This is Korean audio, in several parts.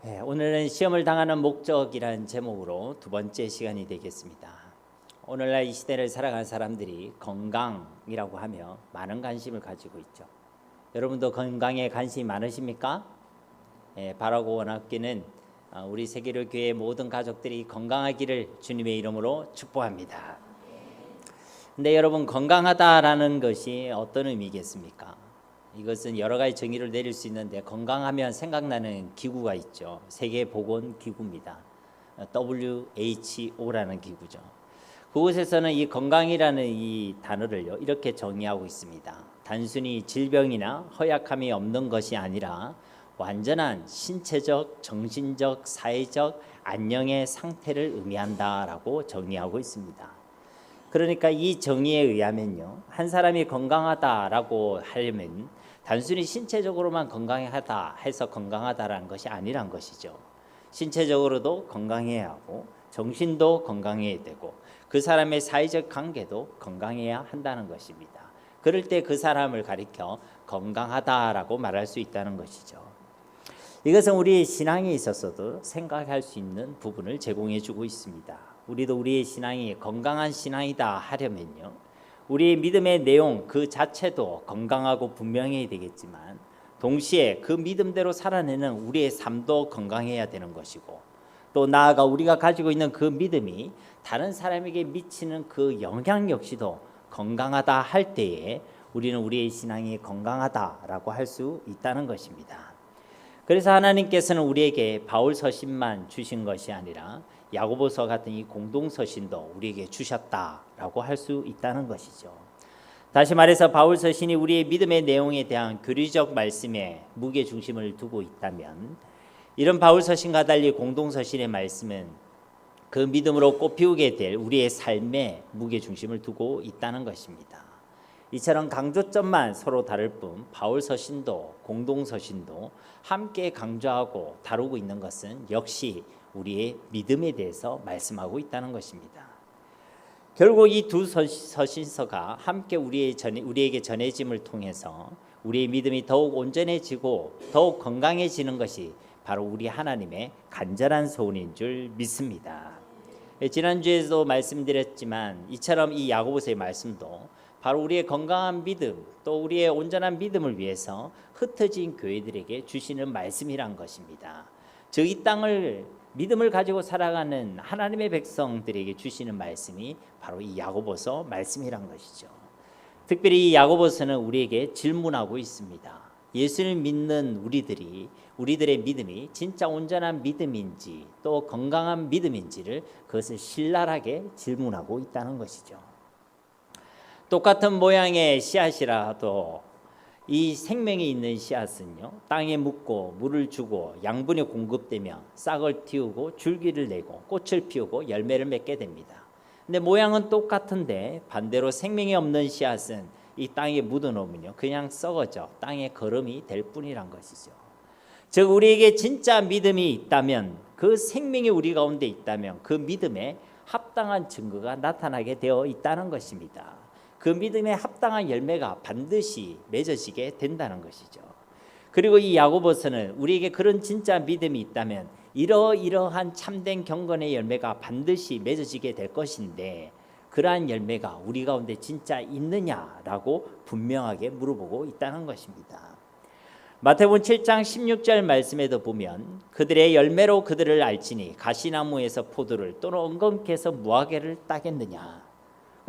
오늘은 시험을 당하는 목적이라는 제목으로 두 번째 시간이 되겠습니다. 오늘날 이 시대를 살아가는 사람들이 건강이라고 하며 많은 관심을 가지고 있죠. 여러분도 건강에 관심이 많으십니까? 바라고 원하기는 우리 세계로 교회 모든 가족들이 건강하기를 주님의 이름으로 축복합니다. 근데 여러분, 건강하다라는 것이 어떤 의미겠습니까? 이것은 여러 가지 정의를 내릴 수 있는데, 건강하면 생각나는 기구가 있죠. 세계보건기구입니다. WHO라는 기구죠. 그곳에서는 이 건강이라는 이 단어를요, 이렇게 정의하고 있습니다. 단순히 질병이나 허약함이 없는 것이 아니라 완전한 신체적, 정신적, 사회적 안녕의 상태를 의미한다라고 정의하고 있습니다. 그러니까 이 정의에 의하면요, 한 사람이 건강하다라고 하려면 단순히 신체적으로만 건강하다 해서 건강하다라는 것이 아니란 것이죠. 신체적으로도 건강해야 하고 정신도 건강해야 되고 그 사람의 사회적 관계도 건강해야 한다는 것입니다. 그럴 때 그 사람을 가리켜 건강하다라고 말할 수 있다는 것이죠. 이것은 우리의 신앙에 있어서도 생각할 수 있는 부분을 제공해 주고 있습니다. 우리도 우리의 신앙이 건강한 신앙이다 하려면요, 우리의 믿음의 내용 그 자체도 건강하고 분명해야 되겠지만, 동시에 그 믿음대로 살아내는 우리의 삶도 건강해야 되는 것이고, 또 나아가 우리가 가지고 있는 그 믿음이 다른 사람에게 미치는 그 영향 역시도 건강하다 할 때에 우리는 우리의 신앙이 건강하다라고 할 수 있다는 것입니다. 그래서 하나님께서는 우리에게 바울 서신만 주신 것이 아니라 야고보서 같은 이 공동 서신도 우리에게 주셨다라고 할 수 있다는 것이죠. 다시 말해서 바울 서신이 우리의 믿음의 내용에 대한 교리적 말씀에 무게 중심을 두고 있다면, 이런 바울 서신과 달리 공동 서신의 말씀은 그 믿음으로 꽃피우게 될 우리의 삶에 무게 중심을 두고 있다는 것입니다. 이처럼 강조점만 서로 다를 뿐 바울 서신도 공동 서신도 함께 강조하고 다루고 있는 것은 역시 우리의 믿음에 대해서 말씀하고 있다는 것입니다. 결국 이 두 서신서가 함께 우리에게 전해짐을 통해서 우리의 믿음이 더욱 온전해지고 더욱 건강해지는 것이 바로 우리 하나님의 간절한 소원인 줄 믿습니다. 지난주에도 말씀드렸지만, 이처럼 이 야고보서의 말씀도 바로 우리의 건강한 믿음, 또 우리의 온전한 믿음을 위해서 흩어진 교회들에게 주시는 말씀이란 것입니다. 즉, 이 땅을 믿음을 가지고 살아가는 하나님의 백성들에게 주시는 말씀이 바로 이 야고보서 말씀이란 것이죠. 특별히 이 야고보서는 우리에게 질문하고 있습니다. 예수를 믿는 우리들의 믿음이 진짜 온전한 믿음인지 또 건강한 믿음인지를 그것을 신랄하게 질문하고 있다는 것이죠. 똑같은 모양의 씨앗이라도 이 생명이 있는 씨앗은요, 땅에 묻고 물을 주고 양분이 공급되며 싹을 틔우고 줄기를 내고 꽃을 피우고 열매를 맺게 됩니다. 근데 모양은 똑같은데 반대로 생명이 없는 씨앗은 이 땅에 묻어놓으면요, 그냥 썩어져 땅의 거름이 될 뿐이란 것이죠. 즉, 우리에게 진짜 믿음이 있다면, 그 생명이 우리 가운데 있다면 그 믿음에 합당한 증거가 나타나게 되어 있다는 것입니다. 그 믿음에 합당한 열매가 반드시 맺어지게 된다는 것이죠. 그리고 이 야고보서는 우리에게 그런 진짜 믿음이 있다면 이러이러한 참된 경건의 열매가 반드시 맺어지게 될 것인데, 그러한 열매가 우리 가운데 진짜 있느냐라고 분명하게 물어보고 있다는 것입니다. 마태복음 7장 16절 말씀에도 보면, 그들의 열매로 그들을 알지니 가시나무에서 포도를 또는 엉겅퀴에서 무화과를 따겠느냐.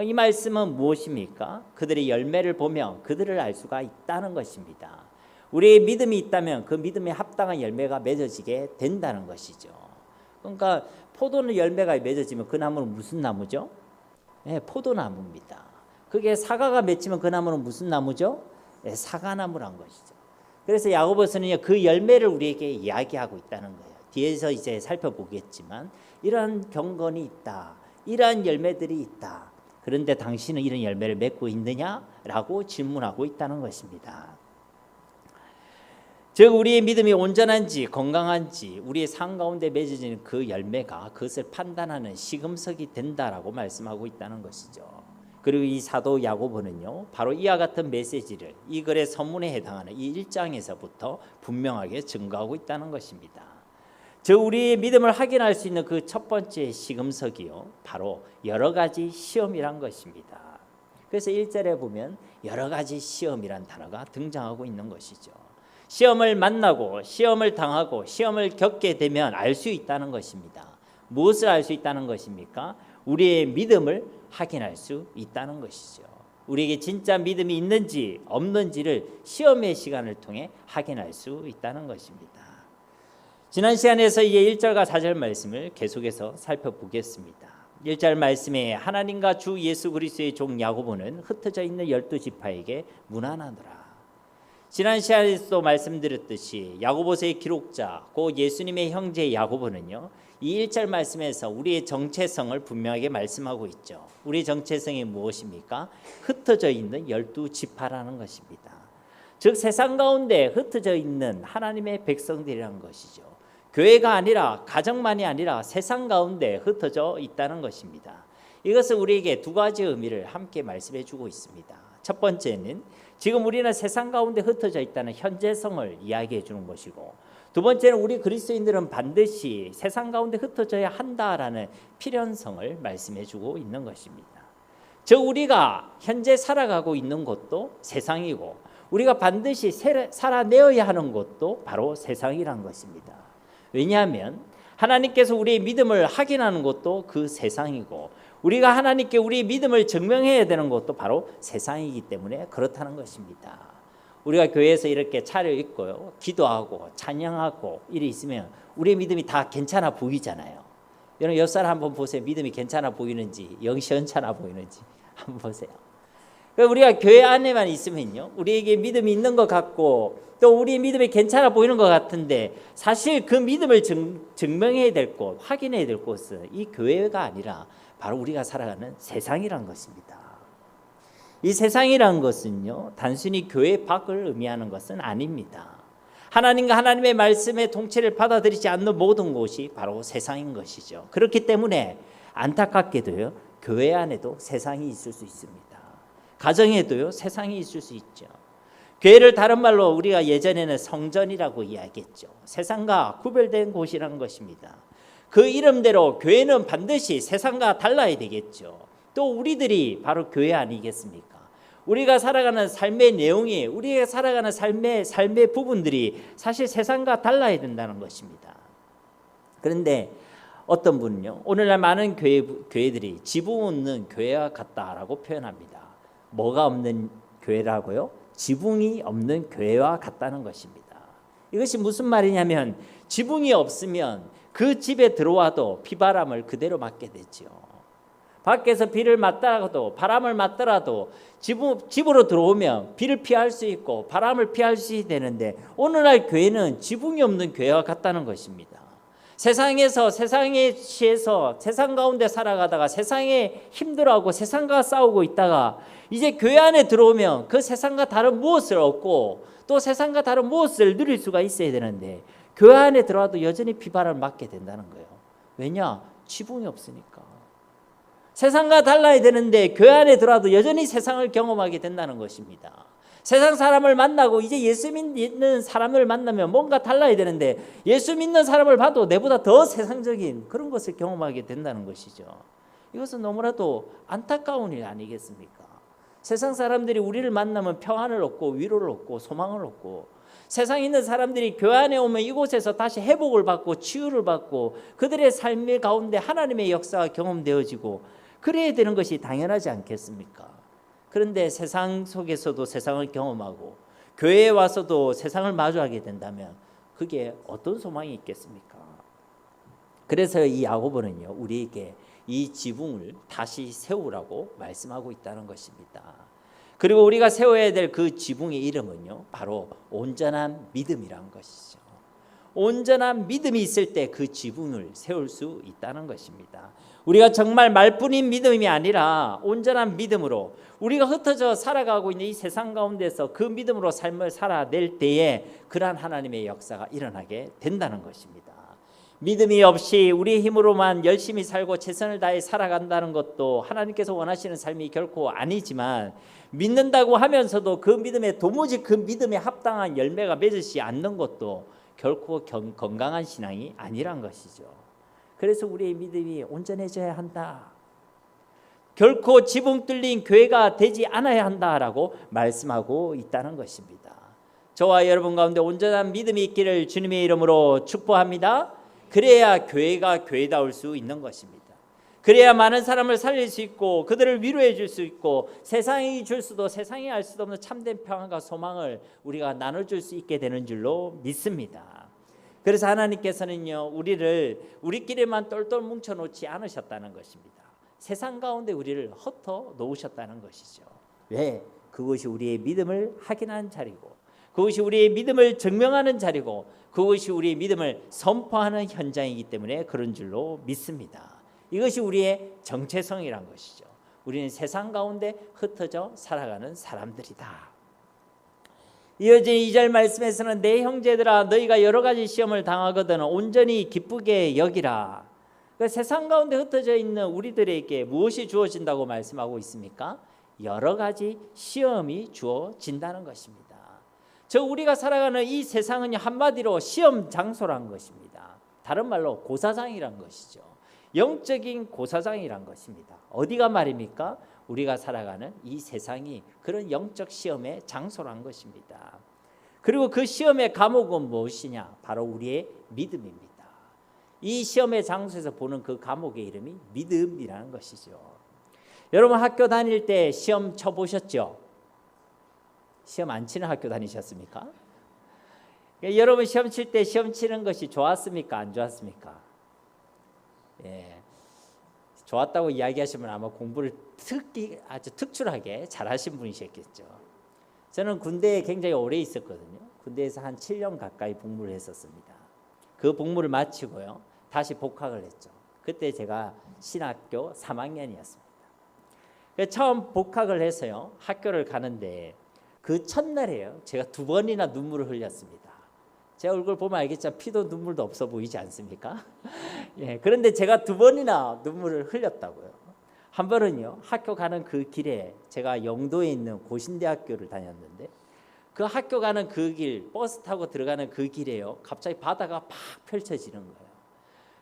이 말씀은 무엇입니까? 그들의 열매를 보면 그들을 알 수가 있다는 것입니다. 우리의 믿음이 있다면 그 믿음에 합당한 열매가 맺어지게 된다는 것이죠. 그러니까 포도는 열매가 맺어지면 그 나무는 무슨 나무죠? 포도나무입니다. 그게 사과가 맺히면 그 나무는 무슨 나무죠? 사과나무란 것이죠. 그래서 야고보서는 그 열매를 우리에게 이야기하고 있다는 거예요. 뒤에서 이제 살펴보겠지만, 이러한 경건이 있다, 이러한 열매들이 있다. 그런데 당신은 이런 열매를 맺고 있느냐라고 질문하고 있다는 것입니다. 즉, 우리의 믿음이 온전한지 건강한지 우리의 삶 가운데 맺어지는 그 열매가 그것을 판단하는 시금석이 된다라고 말씀하고 있다는 것이죠. 그리고 이 사도 야고보는요, 바로 이와 같은 메시지를 이 글의 서문에 해당하는 이 1장에서부터 분명하게 증거하고 있다는 것입니다. 저 우리의 믿음을 확인할 수 있는 그 첫 번째 시금석이요, 바로 여러 가지 시험이란 것입니다. 그래서 1절에 보면 여러 가지 시험이란 단어가 등장하고 있는 것이죠. 시험을 만나고 시험을 당하고 시험을 겪게 되면 알 수 있다는 것입니다. 무엇을 알 수 있다는 것입니까? 우리의 믿음을 확인할 수 있다는 것이죠. 우리에게 진짜 믿음이 있는지 없는지를 시험의 시간을 통해 확인할 수 있다는 것입니다. 지난 시간에서 이제 1절과 4절 말씀을 계속해서 살펴보겠습니다. 1절 말씀에 하나님과 주 예수 그리스도의 종 야고보는 흩어져 있는 12지파에게 문안하노라. 지난 시간에서도 말씀드렸듯이 야고보서의 기록자 고 예수님의 형제 야고보는요, 이 1절 말씀에서 우리의 정체성을 분명하게 말씀하고 있죠. 우리의 정체성이 무엇입니까? 흩어져 있는 12지파라는 것입니다. 즉 세상 가운데 흩어져 있는 하나님의 백성들이라는 것이죠. 교회가 아니라, 가정만이 아니라 세상 가운데 흩어져 있다는 것입니다. 이것은 우리에게 두 가지 의미를 함께 말씀해 주고 있습니다. 첫 번째는 지금 우리는 세상 가운데 흩어져 있다는 현재성을 이야기해 주는 것이고, 두 번째는 우리 그리스도인들은 반드시 세상 가운데 흩어져야 한다라는 필연성을 말씀해 주고 있는 것입니다. 즉 우리가 현재 살아가고 있는 곳도 세상이고, 우리가 반드시 살아내어야 하는 곳도 바로 세상이란 것입니다. 왜냐하면 하나님께서 우리의 믿음을 확인하는 것도 그 세상이고, 우리가 하나님께 우리의 믿음을 증명해야 되는 것도 바로 세상이기 때문에 그렇다는 것입니다. 우리가 교회에서 이렇게 차려입고요, 기도하고 찬양하고 이래 있으면 우리의 믿음이 다 괜찮아 보이잖아요. 여러분 옆 사람 한번 보세요. 믿음이 괜찮아 보이는지 영 시원찮아 보이는지 한번 보세요. 우리가 교회 안에만 있으면요, 우리에게 믿음이 있는 것 같고 또 우리 믿음이 괜찮아 보이는 것 같은데, 사실 그 믿음을 증명해야 될 곳, 확인해야 될 곳은 이 교회가 아니라 바로 우리가 살아가는 세상이란 것입니다. 이 세상이란 것은요, 단순히 교회 밖을 의미하는 것은 아닙니다. 하나님과 하나님의 말씀의 통치를 받아들이지 않는 모든 곳이 바로 세상인 것이죠. 그렇기 때문에 안타깝게도요, 교회 안에도 세상이 있을 수 있습니다. 가정에도요, 세상이 있을 수 있죠. 교회를 다른 말로 우리가 예전에는 성전이라고 이야기했죠. 세상과 구별된 곳이라는 것입니다. 그 이름대로 교회는 반드시 세상과 달라야 되겠죠. 또 우리들이 바로 교회 아니겠습니까? 우리가 살아가는 삶의 내용이, 우리가 살아가는 삶의 부분들이 사실 세상과 달라야 된다는 것입니다. 그런데 어떤 분은요, 오늘날 많은 교회들이 지붕 없는 교회와 같다라고 표현합니다. 뭐가 없는 교회라고요? 지붕이 없는 교회와 같다는 것입니다. 이것이 무슨 말이냐면, 지붕이 없으면 그 집에 들어와도 비바람을 그대로 맞게 되죠. 밖에서 비를 맞더라도, 바람을 맞더라도 집으로 들어오면 비를 피할 수 있고 바람을 피할 수 되는데, 오늘날 교회는 지붕이 없는 교회와 같다는 것입니다. 세상에서, 세상에 취해서 세상 가운데 살아가다가 세상에 힘들어하고 세상과 싸우고 있다가 이제 교회 안에 들어오면 그 세상과 다른 무엇을 얻고 또 세상과 다른 무엇을 누릴 수가 있어야 되는데, 교회 안에 들어와도 여전히 비바람을 맞게 된다는 거예요. 왜냐? 지붕이 없으니까. 세상과 달라야 되는데 교회 안에 들어와도 여전히 세상을 경험하게 된다는 것입니다. 세상 사람을 만나고 이제 예수 믿는 사람을 만나면 뭔가 달라야 되는데, 예수 믿는 사람을 봐도 내보다 더 세상적인 그런 것을 경험하게 된다는 것이죠. 이것은 너무나도 안타까운 일 아니겠습니까? 세상 사람들이 우리를 만나면 평안을 얻고 위로를 얻고 소망을 얻고, 세상에 있는 사람들이 교회 안에 오면 이곳에서 다시 회복을 받고 치유를 받고 그들의 삶의 가운데 하나님의 역사가 경험되어지고 그래야 되는 것이 당연하지 않겠습니까? 그런데 세상 속에서도 세상을 경험하고 교회에 와서도 세상을 마주하게 된다면 그게 어떤 소망이 있겠습니까? 그래서 이 야고보는요, 우리에게 이 지붕을 다시 세우라고 말씀하고 있다는 것입니다. 그리고 우리가 세워야 될 그 지붕의 이름은요, 바로 온전한 믿음이란 것이죠. 온전한 믿음이 있을 때 그 지붕을 세울 수 있다는 것입니다. 우리가 정말 말뿐인 믿음이 아니라 온전한 믿음으로 우리가 흩어져 살아가고 있는 이 세상 가운데서 그 믿음으로 삶을 살아낼 때에 그러한 하나님의 역사가 일어나게 된다는 것입니다. 믿음이 없이 우리의 힘으로만 열심히 살고 최선을 다해 살아간다는 것도 하나님께서 원하시는 삶이 결코 아니지만, 믿는다고 하면서도 그 믿음에 도무지 그 믿음에 합당한 열매가 맺지 않는 것도 결코 건강한 신앙이 아니란 것이죠. 그래서 우리의 믿음이 온전해져야 한다. 결코 지붕 뚫린 교회가 되지 않아야 한다라고 말씀하고 있다는 것입니다. 저와 여러분 가운데 온전한 믿음이 있기를 주님의 이름으로 축복합니다. 그래야 교회가 교회다울 수 있는 것입니다. 그래야 많은 사람을 살릴 수 있고 그들을 위로해 줄 수 있고 세상이 줄 수도 세상이 알 수도 없는 참된 평안과 소망을 우리가 나눠줄 수 있게 되는 줄로 믿습니다. 그래서 하나님께서는요, 우리끼리만 똘똘 뭉쳐놓지 않으셨다는 것입니다. 세상 가운데 우리를 흩어 놓으셨다는 것이죠. 왜? 그것이 우리의 믿음을 확인하는 자리고, 그것이 우리의 믿음을 증명하는 자리고, 그것이 우리의 믿음을 선포하는 현장이기 때문에 그런 줄로 믿습니다. 이것이 우리의 정체성이란 것이죠. 우리는 세상 가운데 흩어져 살아가는 사람들이다. 이어진 2절 말씀에서는 내 형제들아 너희가 여러 가지 시험을 당하거든 온전히 기쁘게 여기라. 그러니까 세상 가운데 흩어져 있는 우리들에게 무엇이 주어진다고 말씀하고 있습니까? 여러 가지 시험이 주어진다는 것입니다. 우리가 살아가는 이 세상은 한마디로 시험 장소란 것입니다. 다른 말로 고사장이란 것이죠. 영적인 고사장이란 것입니다. 어디가 말입니까? 우리가 살아가는 이 세상이 그런 영적 시험의 장소란 것입니다. 그리고 그 시험의 과목은 무엇이냐? 바로 우리의 믿음입니다. 이 시험의 장소에서 보는 그 과목의 이름이 믿음이라는 것이죠. 여러분 학교 다닐 때 시험 쳐보셨죠? 시험 안 치는 학교 다니셨습니까? 여러분 시험 칠 때 시험 치는 것이 좋았습니까? 안 좋았습니까? 예, 좋았다고 이야기하시면 아마 공부를 아주 특출하게 잘하신 분이셨겠죠. 저는 군대에 굉장히 오래 있었거든요. 군대에서 한 7년 가까이 복무를 했었습니다. 그 복무를 마치고요, 다시 복학을 했죠. 그때 제가 신학교 3학년이었습니다. 처음 복학을 해서요, 학교를 가는데 그 첫날에요, 제가 2번이나 눈물을 흘렸습니다. 제 얼굴 보면 알겠지만 피도 눈물도 없어 보이지 않습니까? 예, 그런데 제가 2번이나 눈물을 흘렸다고요. 한 번은요, 학교 가는 그 길에 제가 영도에 있는 고신대학교를 다녔는데 그 학교 가는 그 길, 버스 타고 들어가는 그 길에요, 갑자기 바다가 팍 펼쳐지는 거예요.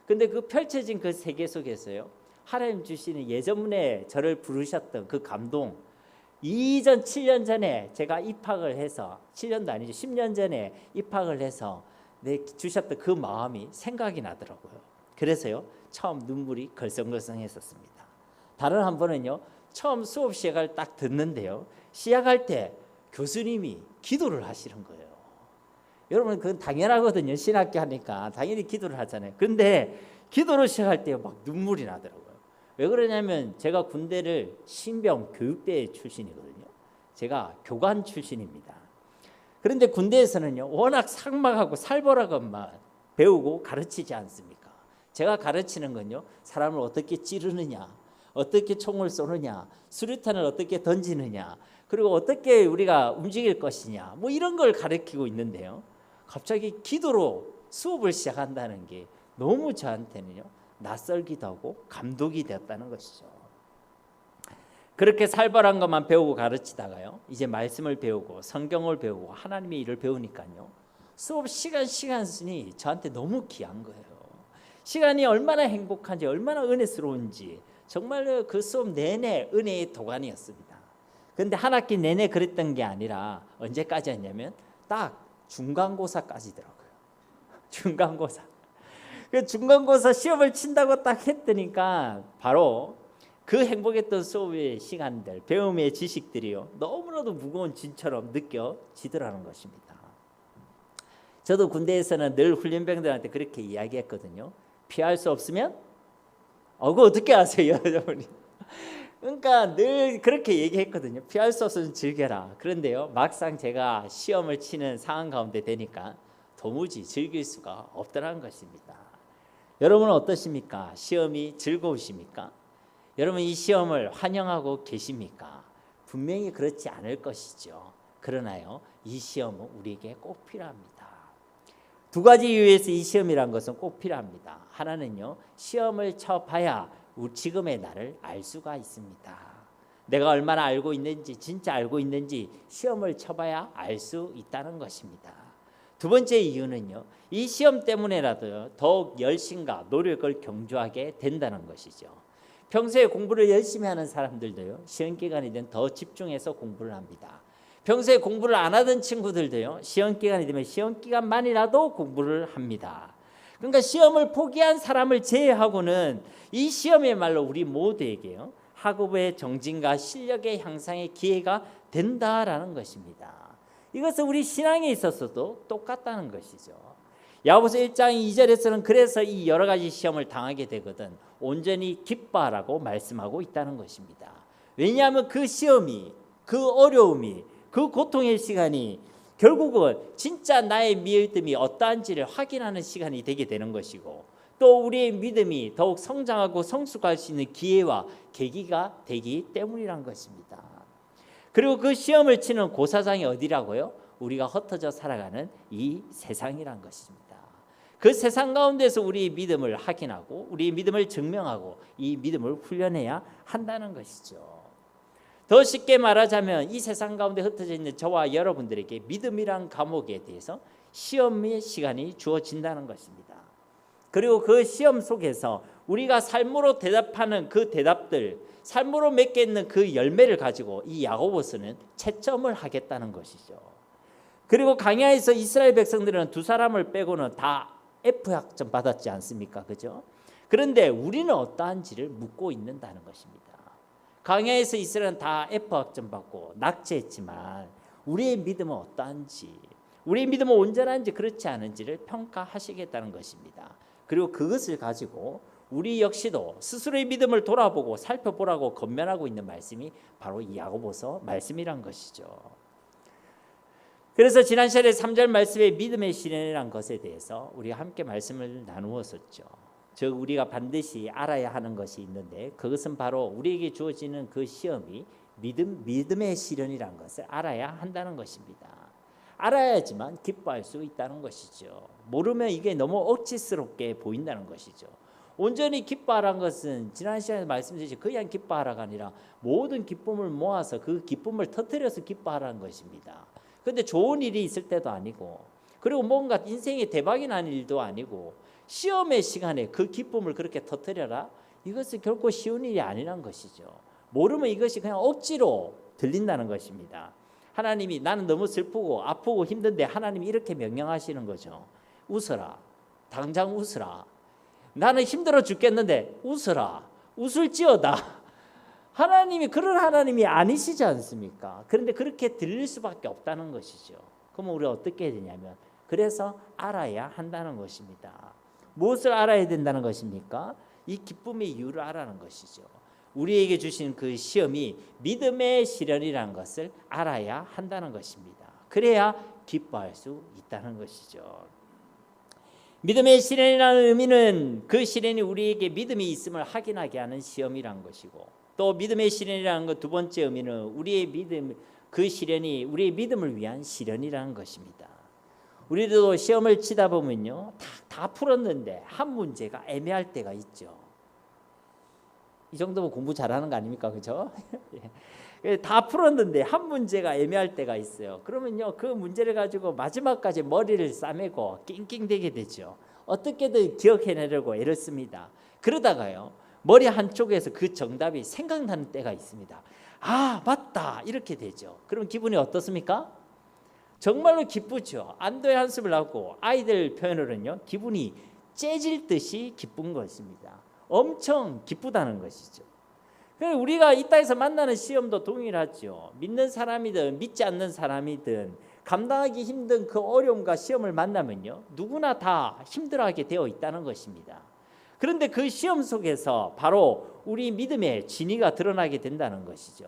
근데 그 펼쳐진 그 세계 속에서요, 하나님 주시는 예전에 저를 부르셨던 그 감동, 이전 7년 전에 제가 입학을 해서 7년도 아니죠, 10년 전에 입학을 해서 주셨던 그 마음이 생각이 나더라고요. 그래서요, 처음 눈물이 걸썽걸썽했었습니다. 다른 한 번은요, 처음 수업 시작을 딱 듣는데요, 시작할 때 교수님이 기도를 하시는 거예요. 여러분 그건 당연하거든요. 신학교 하니까 당연히 기도를 하잖아요. 그런데 기도를 시작할 때 막 눈물이 나더라고요. 왜 그러냐면 제가 군대를 신병 교육대 출신이거든요. 제가 교관 출신입니다. 그런데 군대에서는요, 워낙 삭막하고 살벌하고만 배우고 가르치지 않습니까? 제가 가르치는 건요, 사람을 어떻게 찌르느냐, 어떻게 총을 쏘느냐, 수류탄을 어떻게 던지느냐, 그리고 어떻게 우리가 움직일 것이냐, 뭐 이런 걸 가르치고 있는데요, 갑자기 기도로 수업을 시작한다는 게 너무 저한테는요, 낯설기도 하고 감독이 되었다는 것이죠. 그렇게 살벌한 것만 배우고 가르치다가요, 이제 말씀을 배우고 성경을 배우고 하나님의 일을 배우니까요, 수업 시간이 저한테 너무 귀한 거예요. 시간이 얼마나 행복한지, 얼마나 은혜스러운지, 정말 그 수업 내내 은혜의 도가니였습니다. 그런데 한 학기 내내 그랬던 게 아니라 언제까지였냐면 딱 중간고사까지더라고요. 중간고사. 그 중간고사 시험을 친다고 딱 했더니까 바로 그 행복했던 수업의 시간들, 배움의 지식들이요, 너무나도 무거운 진처럼 느껴지더라는 것입니다. 저도 군대에서는 늘 훈련병들한테 그렇게 이야기했거든요. 피할 수 없으면 그거 어떻게 아세요, 여러분이? 그러니까 늘 그렇게 얘기했거든요. 피할 수 없으면 즐겨라. 그런데요, 막상 제가 시험을 치는 상황 가운데 되니까 도무지 즐길 수가 없더라는 것입니다. 여러분은 어떠십니까? 시험이 즐거우십니까? 여러분 이 시험을 환영하고 계십니까? 분명히 그렇지 않을 것이죠. 그러나요, 이 시험은 우리에게 꼭 필요합니다. 두 가지 이유에서 이 시험이란 것은 꼭 필요합니다. 하나는요, 시험을 쳐봐야 지금의 나를 알 수가 있습니다. 내가 얼마나 알고 있는지, 진짜 알고 있는지 시험을 쳐봐야 알 수 있다는 것입니다. 두 번째 이유는요, 이 시험 때문에라도 더욱 열심과 노력을 경주하게 된다는 것이죠. 평소에 공부를 열심히 하는 사람들도요, 시험 기간이 되면 더 집중해서 공부를 합니다. 평소에 공부를 안 하던 친구들도요, 시험 기간이 되면 시험 기간만이라도 공부를 합니다. 그러니까 시험을 포기한 사람을 제외하고는 이 시험이야말로 우리 모두에게요, 학업의 정진과 실력의 향상의 기회가 된다라는 것입니다. 이것은 우리 신앙에 있어서도 똑같다는 것이죠. 야고보서 1장 2절에서는 그래서 이 여러 가지 시험을 당하게 되거든 온전히 기뻐하라고 말씀하고 있다는 것입니다. 왜냐하면 그 시험이, 그 어려움이, 그 고통의 시간이 결국은 진짜 나의 믿음이 어떠한지를 확인하는 시간이 되게 되는 것이고, 또 우리의 믿음이 더욱 성장하고 성숙할 수 있는 기회와 계기가 되기 때문이란 것입니다. 그리고 그 시험을 치는 고사장이 어디라고요? 우리가 흩어져 살아가는 이 세상이란 것입니다. 그 세상 가운데서 우리의 믿음을 확인하고 우리의 믿음을 증명하고 이 믿음을 훈련해야 한다는 것이죠. 더 쉽게 말하자면 이 세상 가운데 흩어져 있는 저와 여러분들에게 믿음이란 과목에 대해서 시험의 시간이 주어진다는 것입니다. 그리고 그 시험 속에서 우리가 삶으로 대답하는 그 대답들, 삶으로 맺게 있는 그 열매를 가지고 이 야고보서는 채점을 하겠다는 것이죠. 그리고 강야에서 이스라엘 백성들은 두 사람을 빼고는 다 F학점 받았지 않습니까? 그죠? 그런데 우리는 어떠한지를 묻고 있는다는 것입니다. 강야에서 이스라엘은 다 F학점 받고 낙제했지만 우리의 믿음은 어떠한지, 우리의 믿음은 온전한지 그렇지 않은지를 평가하시겠다는 것입니다. 그리고 그것을 가지고 우리 역시도 스스로의 믿음을 돌아보고 살펴보라고 권면하고 있는 말씀이 바로 이 야고보서 말씀이란 것이죠. 그래서 지난 시간에 3절 말씀에 믿음의 시련이라는 것에 대해서 우리가 함께 말씀을 나누었었죠. 즉 우리가 반드시 알아야 하는 것이 있는데 그것은 바로 우리에게 주어지는 그 시험이 믿음의 시련이라는 것을 알아야 한다는 것입니다. 알아야지만 기뻐할 수 있다는 것이죠. 모르면 이게 너무 억지스럽게 보인다는 것이죠. 온전히 기뻐하라는 것은 지난 시간에 말씀드렸듯이 그냥 기뻐하라가 아니라 모든 기쁨을 모아서 그 기쁨을 터뜨려서 기뻐하라는 것입니다. 그런데 좋은 일이 있을 때도 아니고, 그리고 뭔가 인생에 대박이 난 일도 아니고, 시험의 시간에 그 기쁨을 그렇게 터뜨려라? 이것은 결코 쉬운 일이 아니란 것이죠. 모르면 이것이 그냥 억지로 들린다는 것입니다. 하나님이 나는 너무 슬프고 아프고 힘든데 하나님이 이렇게 명령하시는 거죠. 웃어라. 당장 웃어라. 나는 힘들어 죽겠는데 웃어라. 웃을지어다. 하나님이 그런 하나님이 아니시지 않습니까? 그런데 그렇게 들릴 수밖에 없다는 것이죠. 그러면 우리가 어떻게 해야 되냐면, 그래서 알아야 한다는 것입니다. 무엇을 알아야 된다는 것입니까? 이 기쁨의 이유를 알아는 것이죠. 우리에게 주신 그 시험이 믿음의 시련이라는 것을 알아야 한다는 것입니다. 그래야 기뻐할 수 있다는 것이죠. 믿음의 시련이라는 의미는 그 시련이 우리에게 믿음이 있음을 확인하게 하는 시험이란 것이고, 또 믿음의 시련이라는 것 두 번째 의미는 우리의 믿음, 그 시련이 우리의 믿음을 위한 시련이라는 것입니다. 우리도 시험을 치다 보면요, 다 풀었는데 한 문제가 애매할 때가 있죠. 이 정도면 공부 잘하는 거 아닙니까? 그죠? 다 풀었는데 한 문제가 애매할 때가 있어요. 그러면요, 그 문제를 가지고 마지막까지 머리를 싸매고 낑낑대게 되죠. 어떻게든 기억해내려고 애를 씁니다. 그러다가요, 머리 한쪽에서 그 정답이 생각나는 때가 있습니다. 아, 맞다, 이렇게 되죠. 그럼 기분이 어떻습니까? 정말로 기쁘죠. 안도의 한숨을 하고, 아이들 표현으로는요, 기분이 째질 듯이 기쁜 것입니다. 엄청 기쁘다는 것이죠. 우리가 이 땅에서 만나는 시험도 동일하죠. 믿는 사람이든 믿지 않는 사람이든 감당하기 힘든 그 어려움과 시험을 만나면요, 누구나 다 힘들어하게 되어 있다는 것입니다. 그런데 그 시험 속에서 바로 우리 믿음의 진위가 드러나게 된다는 것이죠.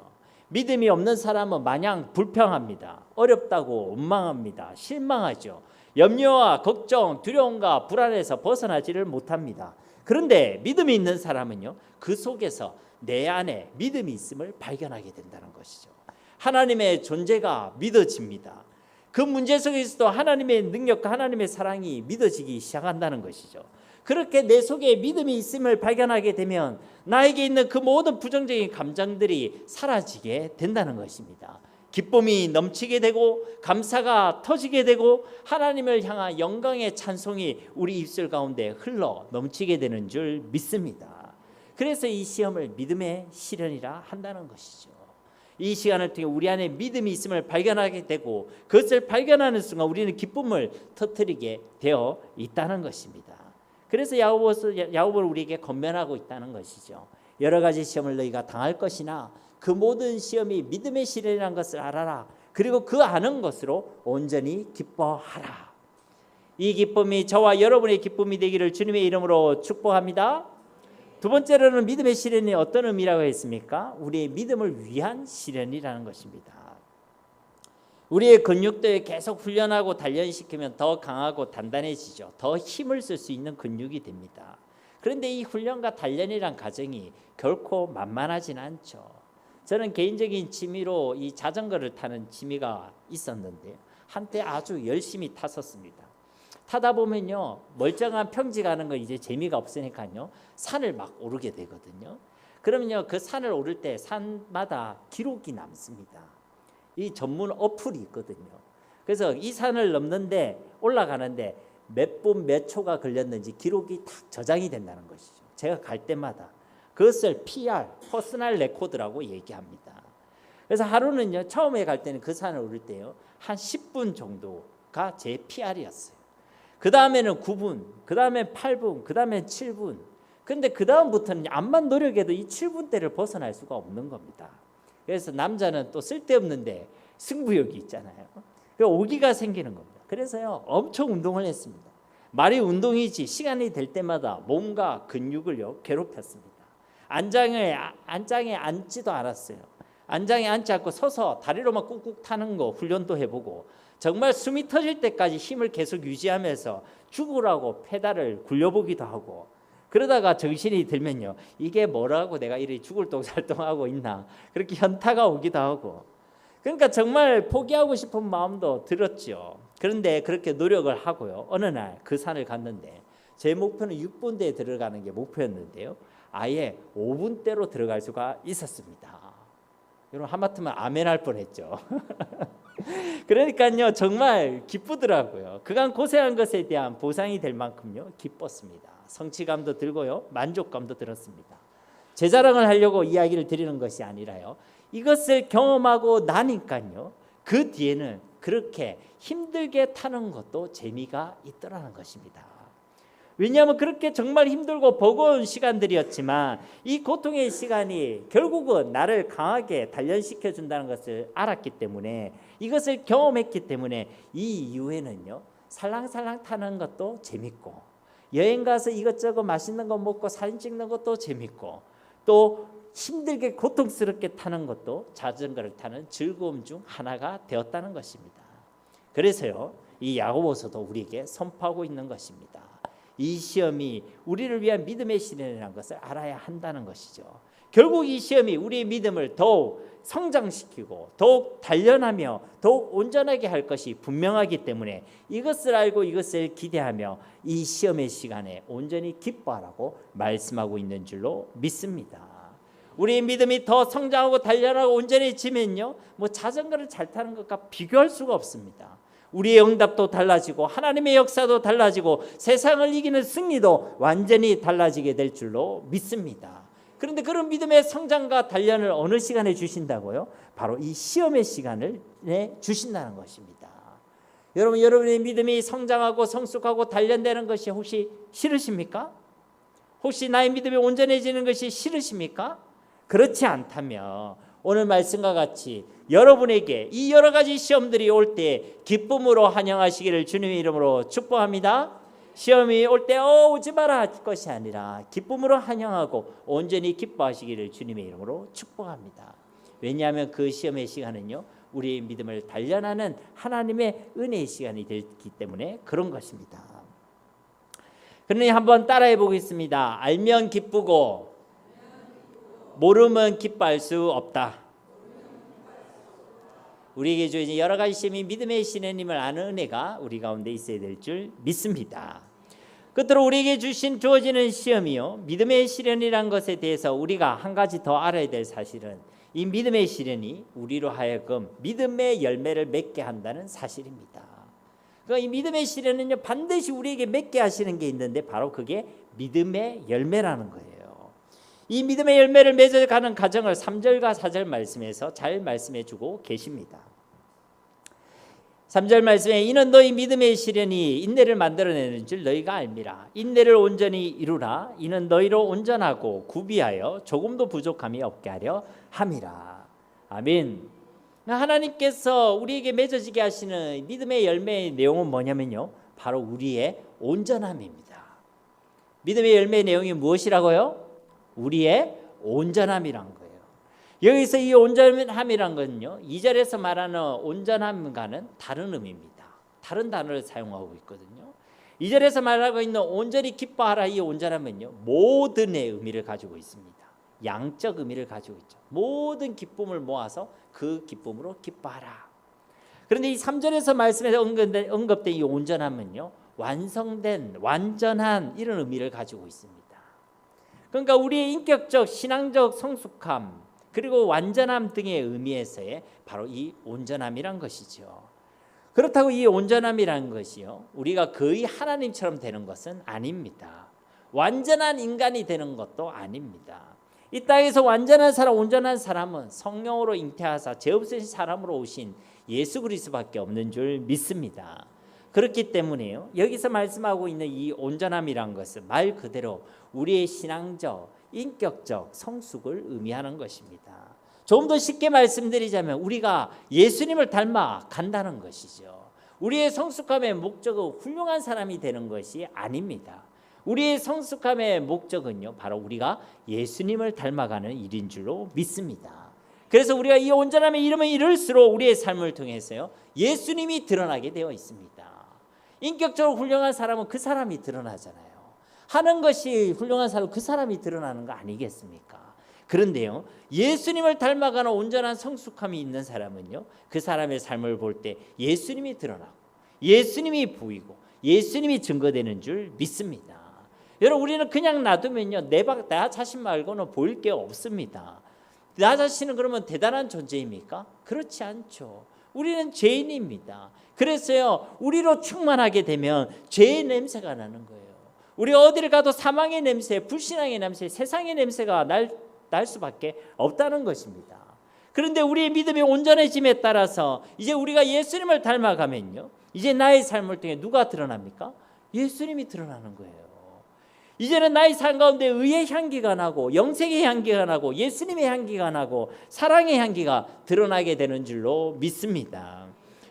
믿음이 없는 사람은 마냥 불평합니다. 어렵다고 원망합니다. 실망하죠. 염려와 걱정, 두려움과 불안에서 벗어나지를 못합니다. 그런데 믿음이 있는 사람은요, 그 속에서 내 안에 믿음이 있음을 발견하게 된다는 것이죠. 하나님의 존재가 믿어집니다. 그 문제 속에서도 하나님의 능력과 하나님의 사랑이 믿어지기 시작한다는 것이죠. 그렇게 내 속에 믿음이 있음을 발견하게 되면 나에게 있는 그 모든 부정적인 감정들이 사라지게 된다는 것입니다. 기쁨이 넘치게 되고 감사가 터지게 되고 하나님을 향한 영광의 찬송이 우리 입술 가운데 흘러 넘치게 되는 줄 믿습니다. 그래서 이 시험을 믿음의 시련이라 한다는 것이죠. 이 시간을 통해 우리 안에 믿음이 있음을 발견하게 되고 그것을 발견하는 순간 우리는 기쁨을 터뜨리게 되어 있다는 것입니다. 그래서 야고보는 우리에게 권면하고 있다는 것이죠. 여러 가지 시험을 너희가 당할 것이나 그 모든 시험이 믿음의 시련이라는 것을 알아라. 그리고 그 아는 것으로 온전히 기뻐하라. 이 기쁨이 저와 여러분의 기쁨이 되기를 주님의 이름으로 축복합니다. 두 번째로는 믿음의 시련이 어떤 의미라고 했습니까? 우리의 믿음을 위한 시련이라는 것입니다. 우리의 근육도 계속 훈련하고 단련시키면 더 강하고 단단해지죠. 더 힘을 쓸 수 있는 근육이 됩니다. 그런데 이 훈련과 단련이란 과정이 결코 만만하진 않죠. 저는 개인적인 취미로 이 자전거를 타는 취미가 있었는데 한때 아주 열심히 탔었습니다. 타다 보면요, 멀쩡한 평지 가는 거 이제 재미가 없으니까요, 산을 막 오르게 되거든요. 그러면요, 그 산을 오를 때 산마다 기록이 남습니다. 이 전문 어플이 있거든요. 그래서 이 산을 넘는데 올라가는데 몇 분 몇 초가 걸렸는지 기록이 딱 저장이 된다는 것이죠. 제가 갈 때마다 그것을 PR, 퍼스널 레코드라고 얘기합니다. 그래서 하루는요, 처음에 갈 때는 그 산을 오를 때요, 한 10분 정도가 제 PR이었어요. 그 다음에는 9분, 그 다음에 8분, 그 다음에 7분. 근데 그 다음부터는 암만 노력해도 이 7분대를 벗어날 수가 없는 겁니다. 그래서 남자는 또 쓸데없는데 승부욕이 있잖아요. 오기가 생기는 겁니다. 그래서요, 엄청 운동을 했습니다. 말이 운동이지 시간이 될 때마다 몸과 근육을요 괴롭혔습니다. 안장에 앉지도 않았어요. 안장에 앉지 않고 서서 다리로만 꾹꾹 타는 거 훈련도 해보고 정말 숨이 터질 때까지 힘을 계속 유지하면서 죽으라고 페달을 굴려보기도 하고 그러다가 정신이 들면요, 이게 뭐라고 내가 이리 죽을 똥살똥하고 있나, 그렇게 현타가 오기도 하고, 그러니까 정말 포기하고 싶은 마음도 들었죠. 그런데 그렇게 노력을 하고요, 어느 날 그 산을 갔는데 제 목표는 6분대에 들어가는 게 목표였는데요, 아예 5분대로 들어갈 수가 있었습니다. 여러분 하마터면 아멘 할 뻔했죠. 그러니까요, 정말 기쁘더라고요. 그간 고생한 것에 대한 보상이 될 만큼요 기뻤습니다. 성취감도 들고요, 만족감도 들었습니다. 제 자랑을 하려고 이야기를 드리는 것이 아니라요, 이것을 경험하고 나니까요, 그 뒤에는 그렇게 힘들게 타는 것도 재미가 있더라는 것입니다. 왜냐하면 그렇게 정말 힘들고 버거운 시간들이었지만 이 고통의 시간이 결국은 나를 강하게 단련시켜 준다는 것을 알았기 때문에, 이것을 경험했기 때문에 이 이후에는요, 살랑살랑 타는 것도 재밌고, 여행 가서 이것저것 맛있는 거 먹고 사진 찍는 것도 재밌고, 또 힘들게 고통스럽게 타는 것도 자전거를 타는 즐거움 중 하나가 되었다는 것입니다. 그래서요, 이 야고보서도 우리에게 선포하고 있는 것입니다. 이 시험이 우리를 위한 믿음의 시련이라는 것을 알아야 한다는 것이죠. 결국 이 시험이 우리의 믿음을 더욱 성장시키고 더욱 단련하며 더욱 온전하게 할 것이 분명하기 때문에 이것을 알고 이것을 기대하며 이 시험의 시간에 온전히 기뻐하라고 말씀하고 있는 줄로 믿습니다. 우리의 믿음이 더 성장하고 단련하고 온전해지면요, 뭐 자전거를 잘 타는 것과 비교할 수가 없습니다. 우리의 응답도 달라지고 하나님의 역사도 달라지고 세상을 이기는 승리도 완전히 달라지게 될 줄로 믿습니다. 그런데 그런 믿음의 성장과 단련을 어느 시간에 주신다고요? 바로 이 시험의 시간을 주신다는 것입니다. 여러분, 여러분의 믿음이 성장하고 성숙하고 단련되는 것이 혹시 싫으십니까? 혹시 나의 믿음이 온전해지는 것이 싫으십니까? 그렇지 않다면 오늘 말씀과 같이 여러분에게 이 여러 가지 시험들이 올 때 기쁨으로 환영하시기를 주님의 이름으로 축복합니다. 시험이 올 때 오지 마라 할 것이 아니라 기쁨으로 환영하고 온전히 기뻐하시기를 주님의 이름으로 축복합니다. 왜냐하면 그 시험의 시간은요, 우리의 믿음을 단련하는 하나님의 은혜의 시간이 되기 때문에 그런 것입니다. 그러니 한번 따라해 보겠습니다. 알면 기쁘고 모르면 기뻐할 수 없다. 우리에게 주어진 여러 가지 시험이 믿음의 시련임을 아는 은혜가 우리 가운데 있어야 될 줄 믿습니다. 끝으로 우리에게 주어지는 시험이요, 믿음의 시련이란 것에 대해서 우리가 한 가지 더 알아야 될 사실은 이 믿음의 시련이 우리로 하여금 믿음의 열매를 맺게 한다는 사실입니다. 그러니까 이 믿음의 시련은요, 반드시 우리에게 맺게 하시는 게 있는데 바로 그게 믿음의 열매라는 거예요. 이 믿음의 열매를 맺어가는 과정을 3절과 4절 말씀에서 잘 말씀해 주고 계십니다. 3절 말씀에 이는 너희 믿음의 시련이 인내를 만들어내는 줄 너희가 알미라. 인내를 온전히 이루라. 이는 너희로 온전하고 구비하여 조금도 부족함이 없게 하려 함이라. 아멘. 하나님께서 우리에게 맺어지게 하시는 믿음의 열매의 내용은 뭐냐면요, 바로 우리의 온전함입니다. 믿음의 열매의 내용이 무엇이라고요? 우리의 온전함이란 거예요. 여기서 이 온전함이란 건요, 2절에서 말하는 온전함과는 다른 의미입니다. 다른 단어를 사용하고 있거든요. 2절에서 말하고 있는 온전히 기뻐하라, 이 온전함은요, 모든의 의미를 가지고 있습니다. 양적 의미를 가지고 있죠. 모든 기쁨을 모아서 그 기쁨으로 기뻐하라. 그런데 이 3절에서 말씀에서 언급된 이 온전함은요, 완성된, 완전한 이런 의미를 가지고 있습니다. 그러니까 우리의 인격적, 신앙적 성숙함, 그리고 완전함 등의 의미에서의 바로 이 온전함이란 것이죠. 그렇다고 이 온전함이라는 것이요, 우리가 거의 하나님처럼 되는 것은 아닙니다. 완전한 인간이 되는 것도 아닙니다. 이 땅에서 완전한 사람, 온전한 사람은 성령으로 잉태하사 죄 없으신 사람으로 오신 예수 그리스도밖에 없는 줄 믿습니다. 그렇기 때문에요, 여기서 말씀하고 있는 이 온전함이란 것은 말 그대로 우리의 신앙적, 인격적 성숙을 의미하는 것입니다. 조금 더 쉽게 말씀드리자면 우리가 예수님을 닮아 간다는 것이죠. 우리의 성숙함의 목적은 훌륭한 사람이 되는 것이 아닙니다. 우리의 성숙함의 목적은요, 바로 우리가 예수님을 닮아가는 일인 줄로 믿습니다. 그래서 우리가 이 온전함의 이름을 이룰수록 우리의 삶을 통해서요, 예수님이 드러나게 되어 있습니다. 인격적으로 훌륭한 사람은 그 사람이 드러나잖아요. 하는 것이 훌륭한 사람, 그 사람이 드러나는 거 아니겠습니까? 그런데요, 예수님을 닮아가는 온전한 성숙함이 있는 사람은요, 그 사람의 삶을 볼 때 예수님이 드러나고 예수님이 보이고 예수님이 증거되는 줄 믿습니다. 여러분, 우리는 그냥 놔두면요, 나 자신 말고는 보일 게 없습니다. 나 자신은 그러면 대단한 존재입니까? 그렇지 않죠. 우리는 죄인입니다. 그래서요, 우리로 충만하게 되면 죄의 냄새가 나는 거예요. 우리 어디를 가도 사망의 냄새, 불신앙의 냄새, 세상의 냄새가 날 수밖에 없다는 것입니다. 그런데 우리의 믿음이 온전해짐에 따라서 이제 우리가 예수님을 닮아가면요, 이제 나의 삶을 통해 누가 드러납니까? 예수님이 드러나는 거예요. 이제는 나의 삶 가운데 의의 향기가 나고 영생의 향기가 나고 예수님의 향기가 나고 사랑의 향기가 드러나게 되는 줄로 믿습니다.